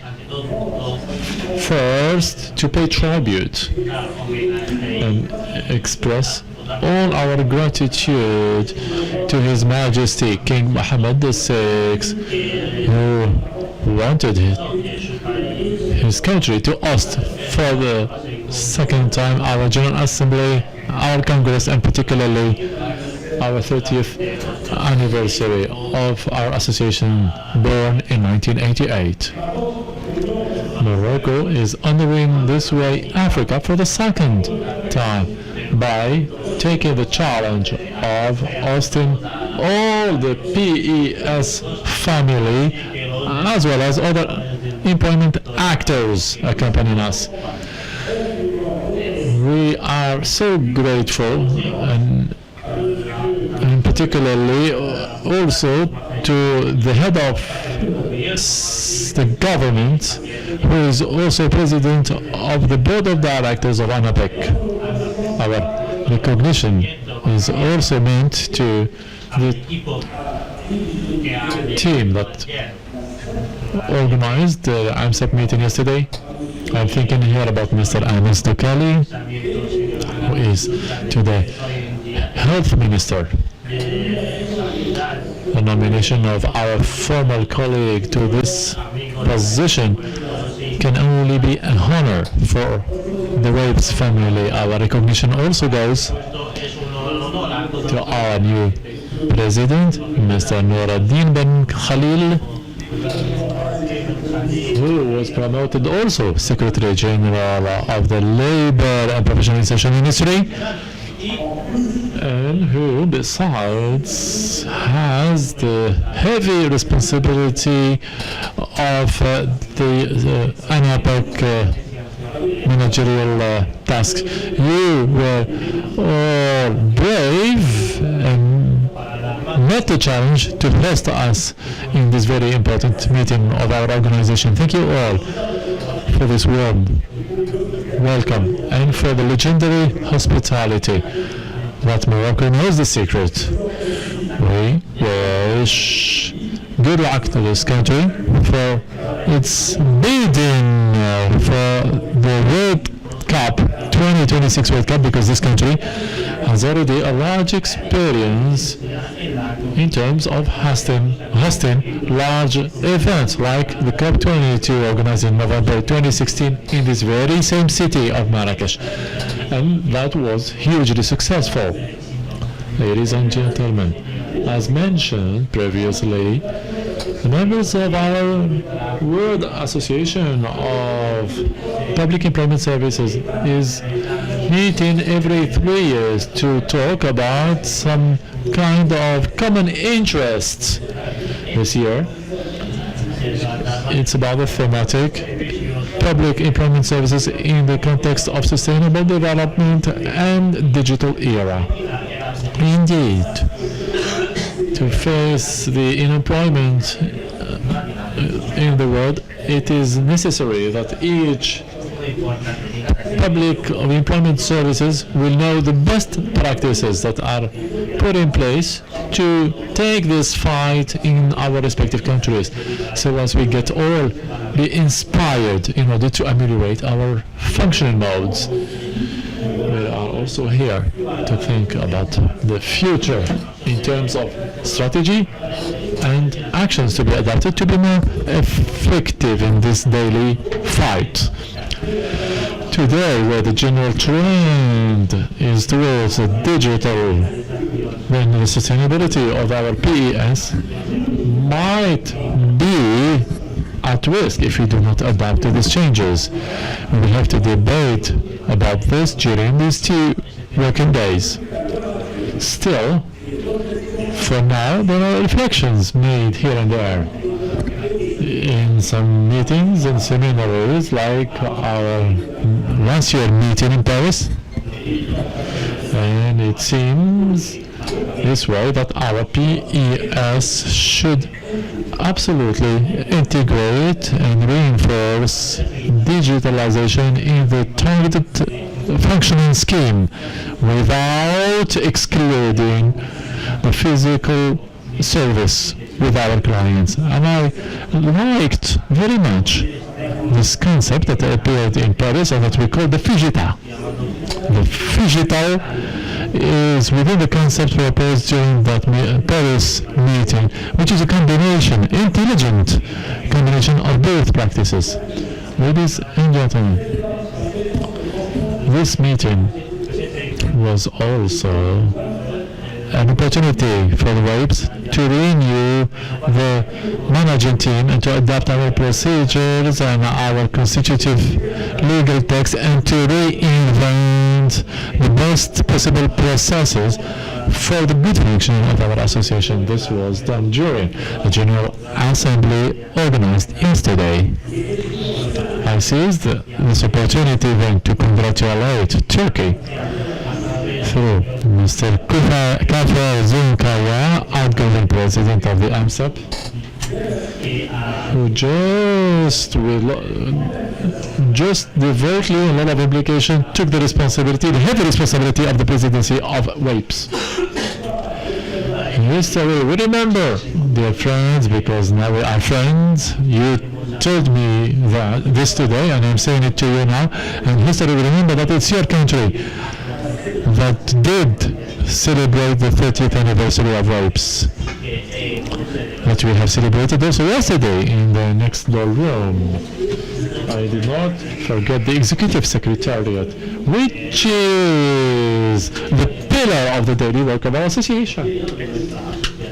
first to pay tribute and express all our gratitude to His Majesty King Mohammed VI, who wanted his country to host for the second time our General Assembly, our Congress, and particularly our 30th anniversary of our association born in 1988. Morocco is honoring this way Africa for the second time by taking the challenge of hosting all the PES family as well as other employment actors accompanying us. We are so grateful and particularly also to the head of the government, who is also president of the board of directors of ANAPEC. Our recognition is also meant to the team that organized the AMSEP meeting yesterday. I'm thinking here about Mr. Anas Dokali, who is today Health Minister. The nomination of our former colleague to this position can only be an honor for the WABES family. Our recognition also goes to our new president, Mr. Nouraddin Ben Khalil, who was promoted also Secretary General of the Labor and Professional Insertion Ministry, and who besides has the heavy responsibility of the ANAPEC managerial tasks. You were all brave and met the challenge to host us in this very important meeting of our organization. Thank you all for this warm welcome and for the legendary hospitality that Morocco knows the secret. We wish good luck to this country for its bidding for the World Cup, 2026 World Cup, because this country has has already a large experience in terms of hosting large events like the COP22 organized in November 2016 in this very same city of Marrakesh. And that was hugely successful. Ladies and gentlemen, as mentioned previously, the members of our World Association of Public Employment Services is meeting every 3 years to talk about some kind of common interests. This year, it's about the thematic public employment services in the context of sustainable development and digital era. Indeed, to face the unemployment in the world, it is necessary that each public employment services will know the best practices that are put in place to take this fight in our respective countries, so as we get all be inspired in order to ameliorate our functioning modes. We are also here to think about the future in terms of strategy and actions to be adapted to be more effective in this daily fight. Today, where the general trend is towards a digital, then the sustainability of our PES might be at risk if we do not adapt to these changes. We will have to debate about this during these 2 working days. Still, for now, there are reflections made here and there in some meetings and seminaries, like our last year meeting in Paris. And it seems this way that our PES should absolutely integrate and reinforce digitalization in the targeted functioning scheme without excluding the physical service with our clients. And I liked very much this concept that appeared in Paris and that we call the Figita. The Figital is within the concept proposed during that Paris meeting, which is a combination, intelligent combination of both practices. Ladies and gentlemen, this meeting was also an opportunity for the WAPES to renew the managing team and to adapt our procedures and our constitutive legal text and to reinvent the best possible processes for the good functioning of our association. This was done during the General Assembly organized yesterday. I seized this opportunity then to congratulate Turkey through Mr. Kafa Zunkaya, outgoing president of the AMSAP, who just devoutly, a lot of implication, took the heavy responsibility of the presidency of WAPES. History, we remember, dear friends, because now we are friends. You told me this today, and I'm saying it to you now, and history will remember that it's your country that did celebrate the 30th anniversary of WAPES, that we have celebrated also yesterday in the next door room. I did not forget the Executive Secretariat, which is the pillar of the daily work of our association.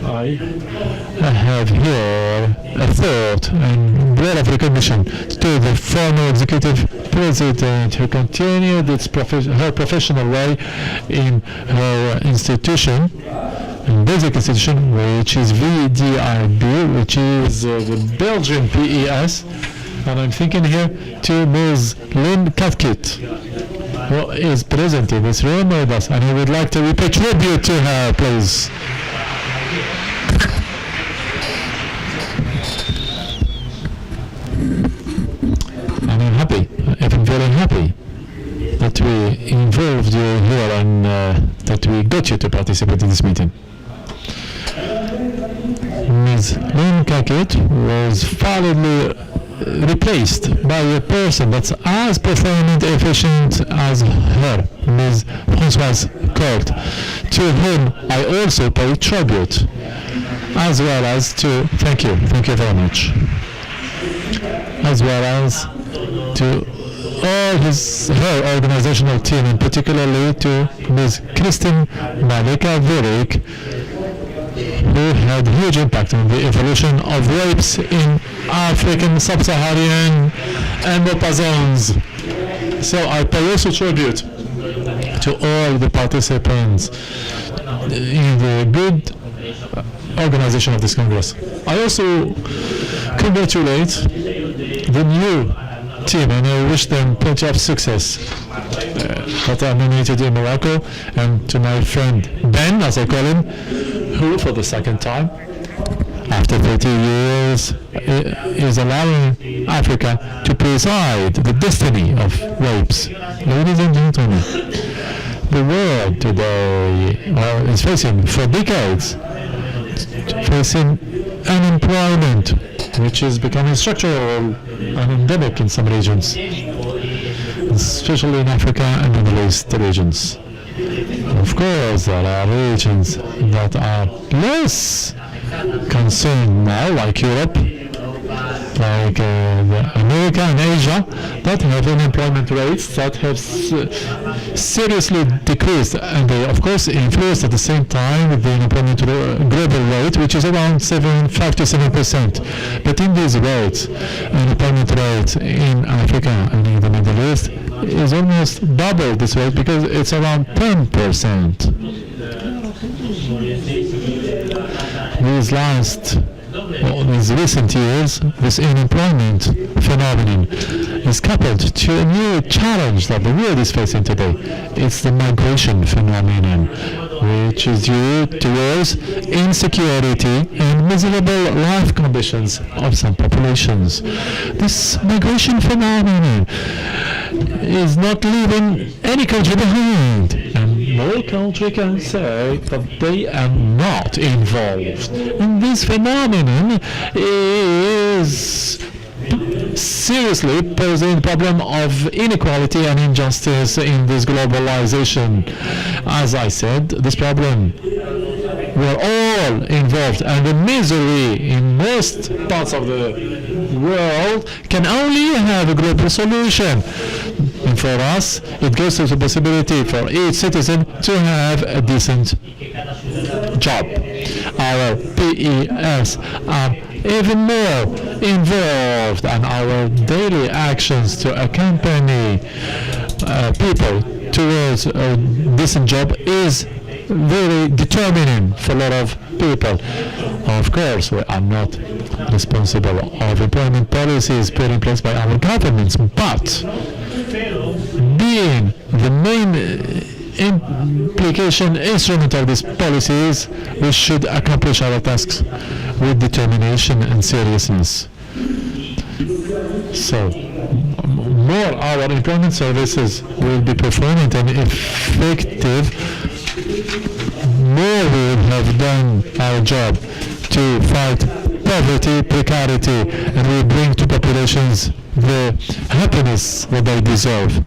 I have here a thought and word of recognition to the former executive president who continued her professional way in her institution, basic institution, which is VDIB, which is the Belgian PES. And I'm thinking here to Ms. Lynn Catkit, who is present in this room with us, and I would like to pay tribute to her, please. And I'm happy, even very happy, that we involved you here and that we got you to participate in this meeting. Ms. Lynn Catkit was validly replaced by a person that's as performant efficient as her, Ms. conference was called, to whom I also pay tribute, as well as to thank you very much, as well as to all her organizational team, and particularly to Ms. Kristin Malika Vurik, who had huge impact on the evolution of rapes in African, Sub-Saharan and Mopa zones. So I pay also tribute to all the participants in the good organization of this Congress. I also congratulate the new team, and I wish them plenty of success that are nominated in Morocco, and to my friend Ben, as I call him, who for the second time, after 30 years, is allowing Africa to preside the destiny of rapes. Ladies and gentlemen, the world today is facing, for decades, facing unemployment, which is becoming structural and endemic in some regions, especially in Africa and Middle East regions. Of course, there are regions that are less concerned now, like Europe, like America and Asia, that have unemployment rates that have seriously decreased, and they of course increased at the same time the unemployment global rate, which is around 5 to 7%. But in these rates, unemployment rate in Africa and in the Middle East is almost double this rate, because it's around 10%. These recent years, this unemployment phenomenon is coupled to a new challenge that the world is facing today. It's the migration phenomenon, which is due towards insecurity and miserable life conditions of some populations. This migration phenomenon is not leaving any country behind, and no country can say that they are not involved. And this phenomenon is seriously posing the problem of inequality and injustice in this globalization. As I said, this problem, we're all involved, and the misery in most parts of the world can only have a global solution. And for us, it goes to the possibility for each citizen to have a decent job. Our PES are even more involved, and our daily actions to accompany people towards a decent job is very determining for a lot of people. Of course, we are not responsible of employment policies put in place by our governments, but being the main implication instrument of these policies, we should accomplish our tasks with determination and seriousness. So, more our employment services will be performant and effective, more we will have done our job to fight poverty, precarity, and we bring to populations the happiness that they deserve.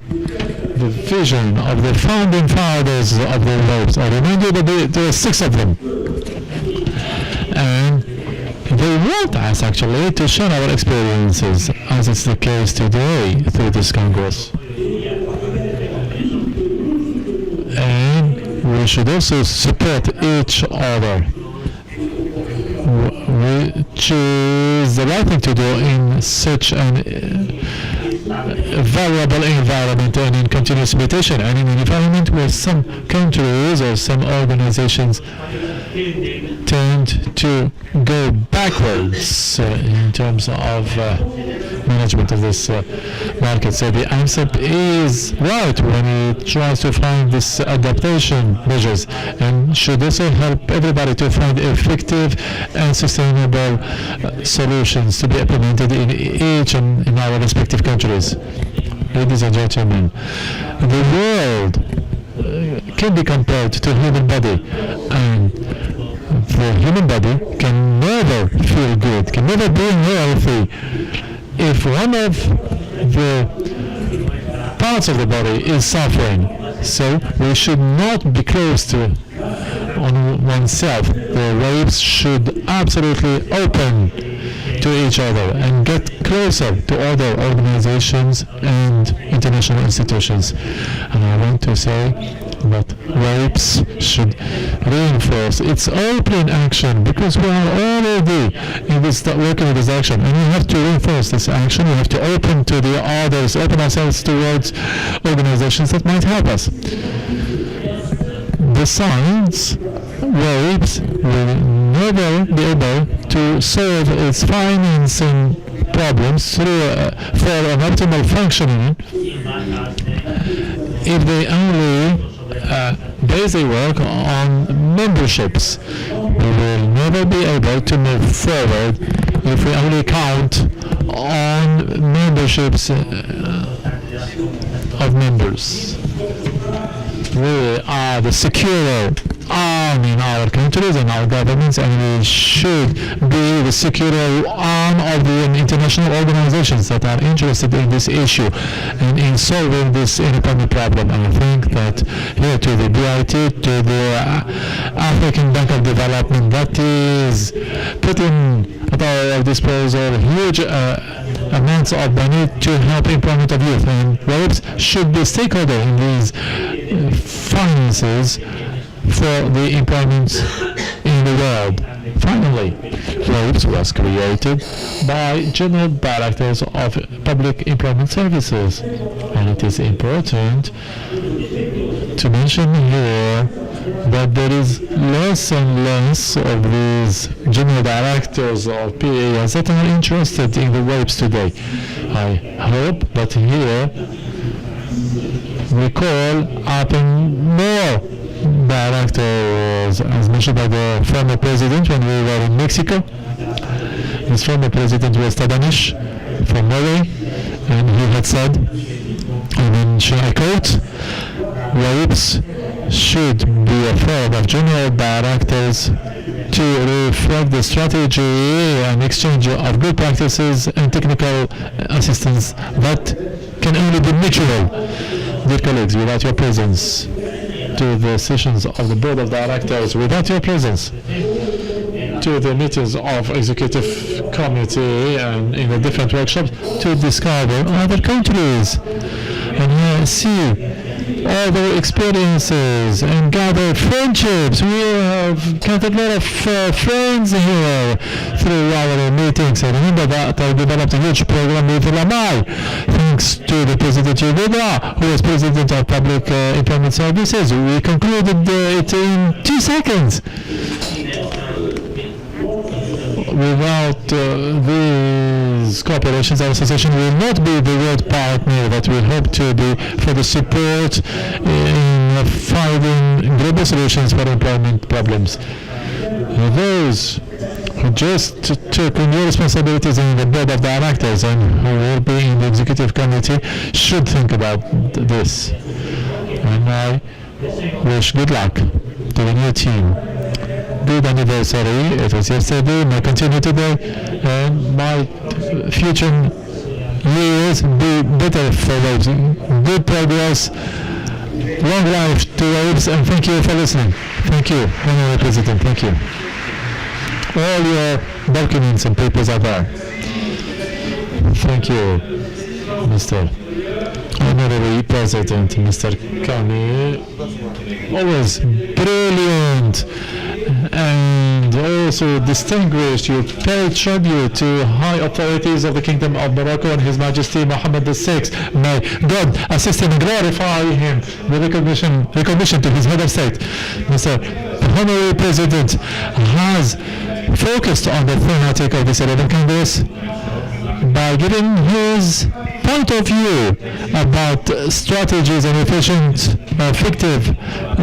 The vision of the founding fathers of the world. I remind you that there are 6 of them. And they want us actually to share our experiences, as is the case today through this Congress. And we should also support each other, which is the right thing to do in such an variable environment and in continuous mutation, and in an environment where some countries or some organizations tend to go backwards in terms of management of this market. So the ANSEP is right when it tries to find this adaptation measures, and should also help everybody to find effective and sustainable solutions to be implemented in each and in our respective countries. Ladies and gentlemen, the world can be compared to a human body, and the human body can never feel good, can never be healthy if one of the parts of the body is suffering. So we should not be close to on oneself. The waves should absolutely open to each other and get closer to other organizations and international institutions. And I want to say that WAPES should reinforce its open action, because we are already in this working in this action, and we have to reinforce this action. We have to open to the others, open ourselves towards organizations that might help us. Besides, WAPES will never be able to solve its financing problems for an optimal functioning if they only base their work on memberships. We will never be able to move forward if we only count on memberships of members. We are the secure arm in our countries and our governments, and we should be the secure arm of the international organizations that are interested in this issue and in solving this inequality problem. And I think that here to the BIT, to the African Bank of Development, that is putting at our disposal huge amounts of money to help employment of youth, and WAPES should be stakeholder in these finances for the employment in the world. Finally, WAPES was created by General Directors of Public Employment Services, and it is important to mention here that there is less and less of these General Directors of PAs that are interested in the WAPES today. I hope that here we call upon more directors, as mentioned by the former president when we were in Mexico. This former president was Tadanish from Norway, and he had said, and I quote, WAPES should be a forum of general directors to reflect the strategy and exchange of good practices and technical assistance that can only be mutual. Dear colleagues, without your presence, to the sessions of the board of directors, without your presence, to the meetings of executive committee and in the different workshops, to discover other countries and see other experiences and gather friendships. We have gathered a lot of friends here through our meetings. I remember that I developed a huge program with Lamai, thanks to the President Yugoslavia, who was President of Public Employment Services. We concluded it in 2 seconds. Without these corporations, our association will not be the world partner that we hope to be for the support in finding global solutions for employment problems. Those who just took new responsibilities in the board of directors and who will be in the executive committee should think about this. And I wish good luck to the new team. Good anniversary. It was yesterday, may continue today, and my future years be better for those. Good progress, long life to WAPES, and thank you for listening. Thank you, Honorable President, thank you. All your documents and papers are there. Thank you, Mr. Honorable President, Mr. Kani. Always brilliant and also distinguished. You pay tribute to high authorities of the Kingdom of Morocco and His Majesty Mohammed VI. May God assist him and glorify him. The recognition to his head of state. Mr. Honorary President has focused on the thematic of this 11th Congress by giving his point of view about strategies and efficient, effective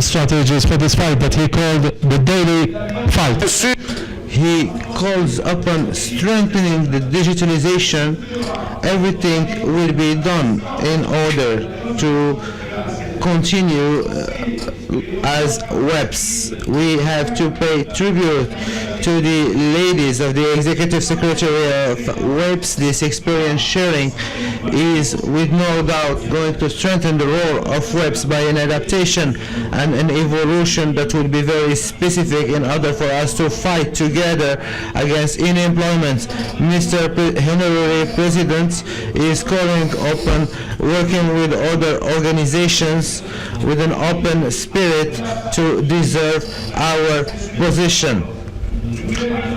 strategies for this fight that he called the daily fight. He calls upon strengthening the digitalization. Everything will be done in order to continue as WAPES. We have to pay tribute to the ladies of the Executive Secretary of WEPS. This experience sharing is with no doubt going to strengthen the role of WEPS by an adaptation and an evolution that will be very specific in order for us to fight together against unemployment. Mr. Honorary President is calling upon working with other organizations with an open spirit to deserve our position.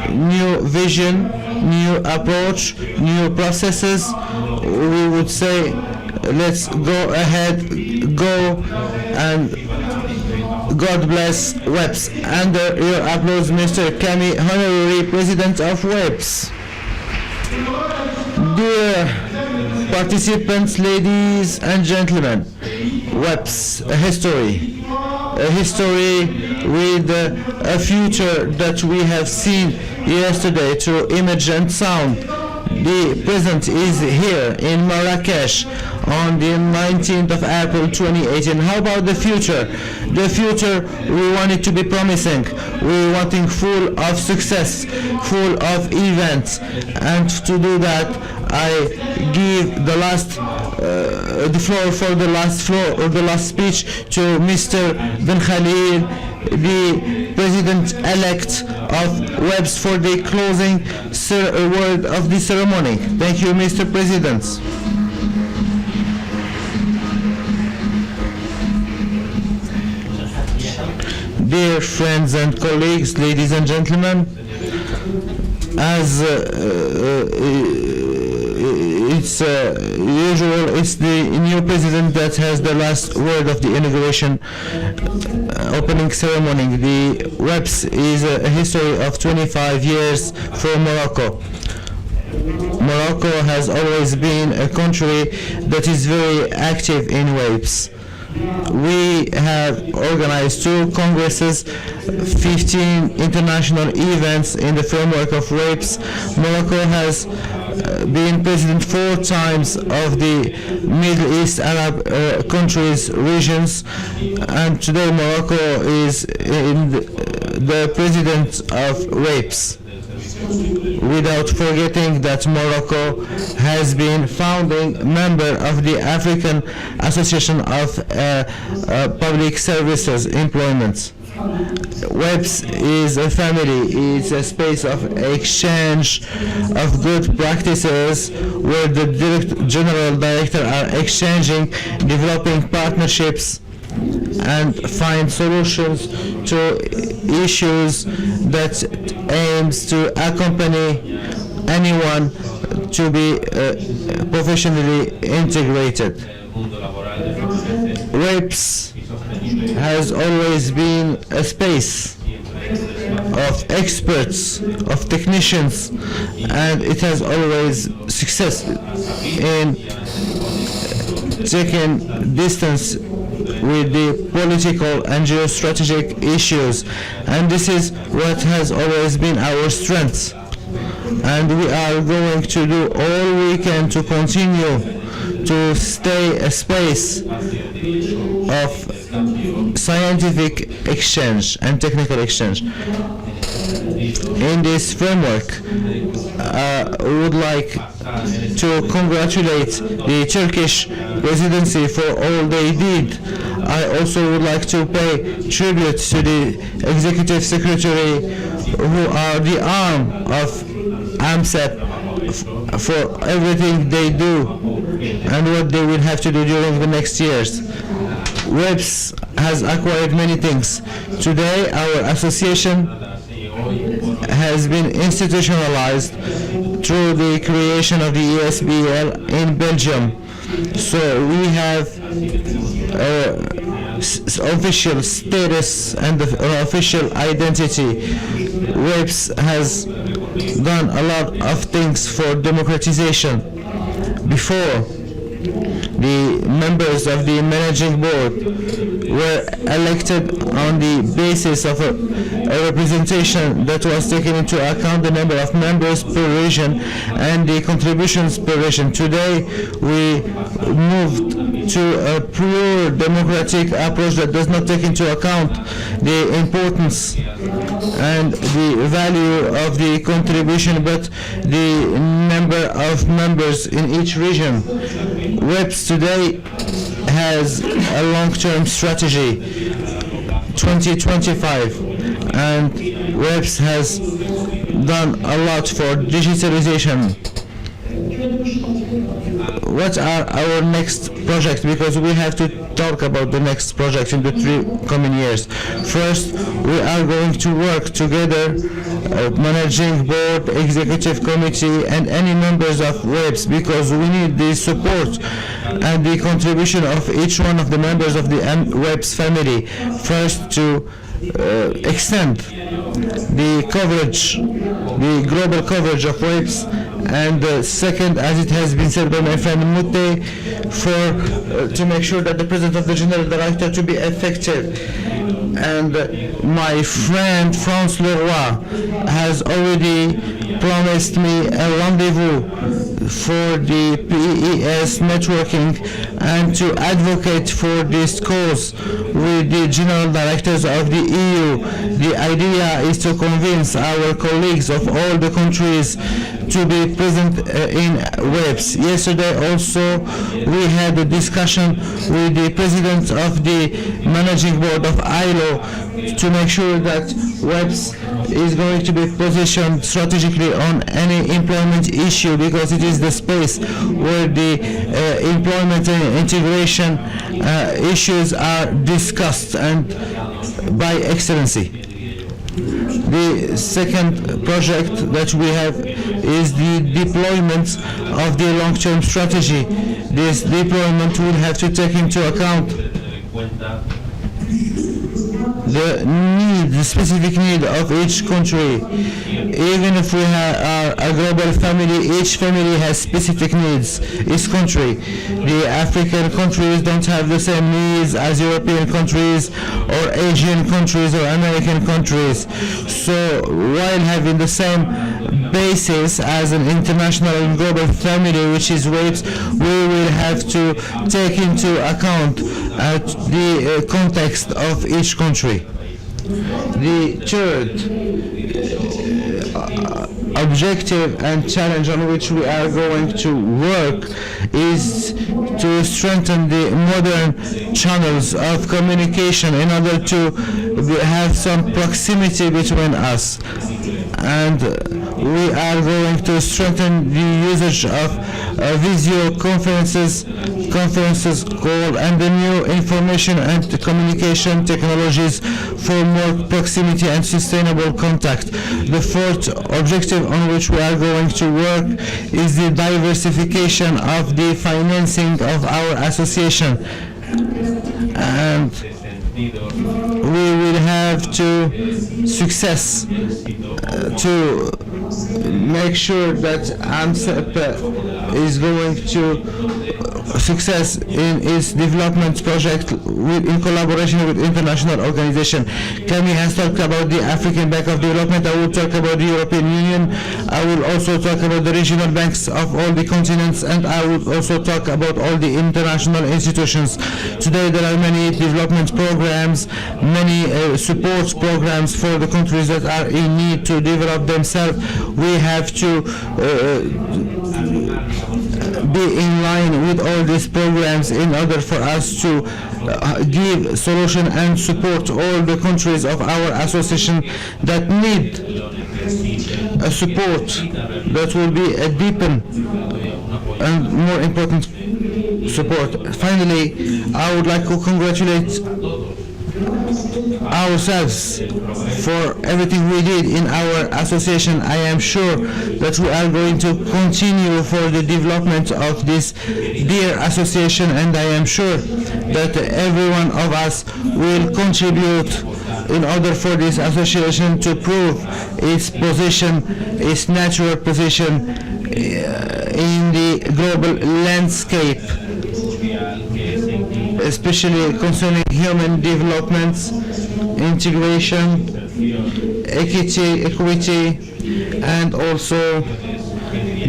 New vision, new approach, new processes. We would say, let's go ahead, go, and God bless WEPS. Under your applause, Mr. Kami, Honorary President of WEPS. Dear participants, ladies and gentlemen, WEPS, a history with a future that we have seen yesterday through image and sound. The present is here in Marrakesh on the 19th of April 2018. How about the future? The future, we want it to be promising. We want it full of success, full of events. And to do that, I give the floor for the last speech to Mr. Ben Khalil, the President-elect of WEPS, for the closing word of the ceremony. Thank you, Mr. President. Dear friends and colleagues, ladies and gentlemen, as it's usual, it's the new president that has the last word of the inauguration opening ceremony. The WEPS is a history of 25 years for Morocco. Morocco has always been a country that is very active in WEPS. We have organized 2 congresses, 15 international events in the framework of WEPS. Morocco has been president 4 times of the Middle East Arab countries, regions, and today Morocco is in the president of WEPS. Without forgetting that Morocco has been founding member of the African Association of Public Services Employment. WEPS is a family, it's a space of exchange of good practices where the general director are exchanging, developing partnerships, and find solutions to issues that aims to accompany anyone to be professionally integrated. WEPS has always been a space of experts, of technicians, and it has always success in taking distance with the political and geostrategic issues, and this is what has always been our strength, and we are going to do all we can to continue to stay a space of scientific exchange and technical exchange. In this framework, we would like to congratulate the Turkish presidency for all they did. I also would like to pay tribute to the Executive Secretary, who are the arm of AMSEP, for everything they do and what they will have to do during the next years. WEPS has acquired many things. Today, our association has been institutionalized through the creation of the ESBL in Belgium. So we have official status and official identity. WEPS has done a lot of things for democratization. Before, the members of the managing board were elected on the basis of a representation that was taken into account the number of members per region and the contributions per region. Today we moved to a pure democratic approach that does not take into account the importance and the value of the contribution, but the number of members in each region. WEPS today has a long-term strategy 2025, and WEPS has done a lot for digitalization. What are our next projects? Because we have to talk about the next projects in the 3 coming years. First, we are going to work together, managing board, executive committee, and any members of WEPS, because we need the support and the contribution of each one of the members of the WEPS family. First, to extend the coverage, the global coverage of WEPS, and second, as it has been said by my friend Mutte, to make sure that the President of the General Director to be effective. And my friend France Leroy has already promised me a rendezvous for the PES networking and to advocate for this cause with the general directors of the EU. The idea is to convince our colleagues of all the countries to be present in WEPS. Yesterday also we had a discussion with the president of the managing board of ILO to make sure that WEPS is going to be positioned strategically on any employment issue, because it is the space where the employment and integration issues are discussed and by excellency. The second project that we have is the deployment of the long-term strategy. This deployment will have to take into account the specific need of each country. Even if we are a global family, each family has specific needs. Each country, the African countries don't have the same needs as European countries or Asian countries or American countries. So while having the same basis as an international and global family, which is WEPS, we will have to take into account the context of each country. The third objective and challenge on which we are going to work is to strengthen the modern channels of communication in order to have some proximity between us. And we are going to strengthen the usage of video conferences call and the new information and communication technologies for more proximity and sustainable contact. The fourth objective on which we are going to work is the diversification of the financing of our association. And we will have to success to make sure that AMSEP is going to success in its development project in collaboration with international organizations. Kami has talked about the African Bank of Development. I will talk about the European Union. I will also talk about the regional banks of all the continents, and I will also talk about all the international institutions. Today there are many development programs, many support programs for the countries that are in need to develop themselves. We have to be in line with all these programs in order for us to give solution and support all the countries of our association that need a support that will be a deepen and more important support. Finally, I would like to congratulate ourselves for everything we did in our association. I am sure that we are going to continue for the development of this dear association, and I am sure that every one of us will contribute in order for this association to prove its position, its natural position in the global landscape. especially concerning human development, integration, equity, and also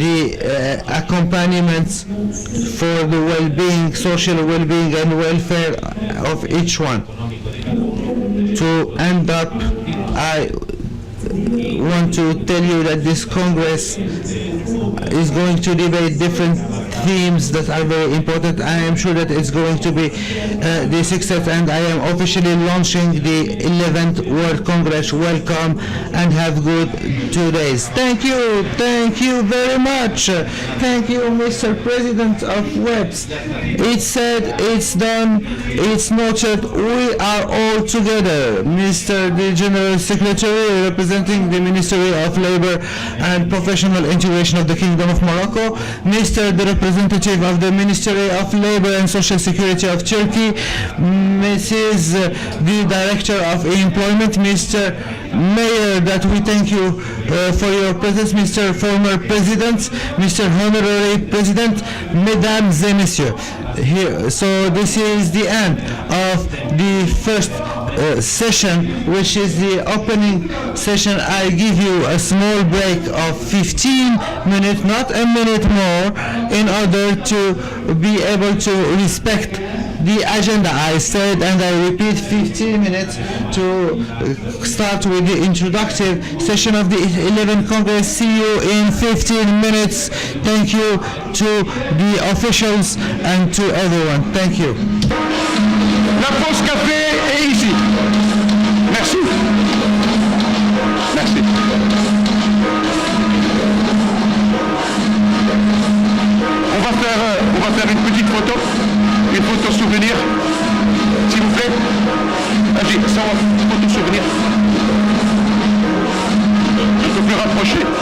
the accompaniment for the well-being, social well-being and welfare of each one. To end up, I want to tell you that this Congress is going to debate different themes that are very important. I am sure that it's going to be the 60th, and I am officially launching the 11th World Congress. Welcome and have good 2 days. Thank you very much. Thank you, Mr. President of WEPS. It's said, it's done, it's noted, we are all together. Mr. the General Secretary, representing the Ministry of Labor and Professional Integration of the Kingdom of Morocco, Mr. the representative of the Ministry of Labor and Social Security of Turkey, Mrs. the Director of Employment, Mr. Mayor, that we thank you for your presence, Mr. Former President, Mr. Honorary President, Mesdames et Messieurs. Here, so this is the end of the first session, which is the opening session. I give you a small break of 15 minutes, not a minute more, in order to be able to respect the agenda. I said, and I repeat, 15 minutes to start with the introductory session of the 11th Congress. See you in 15 minutes. Thank you to the officials and to everyone. Thank you. La pause café est ici. Merci. Merci. On va faire une petite photo souvenir, s'il vous plaît. Allez, ça va, photo souvenir. Un peu plus rapproché.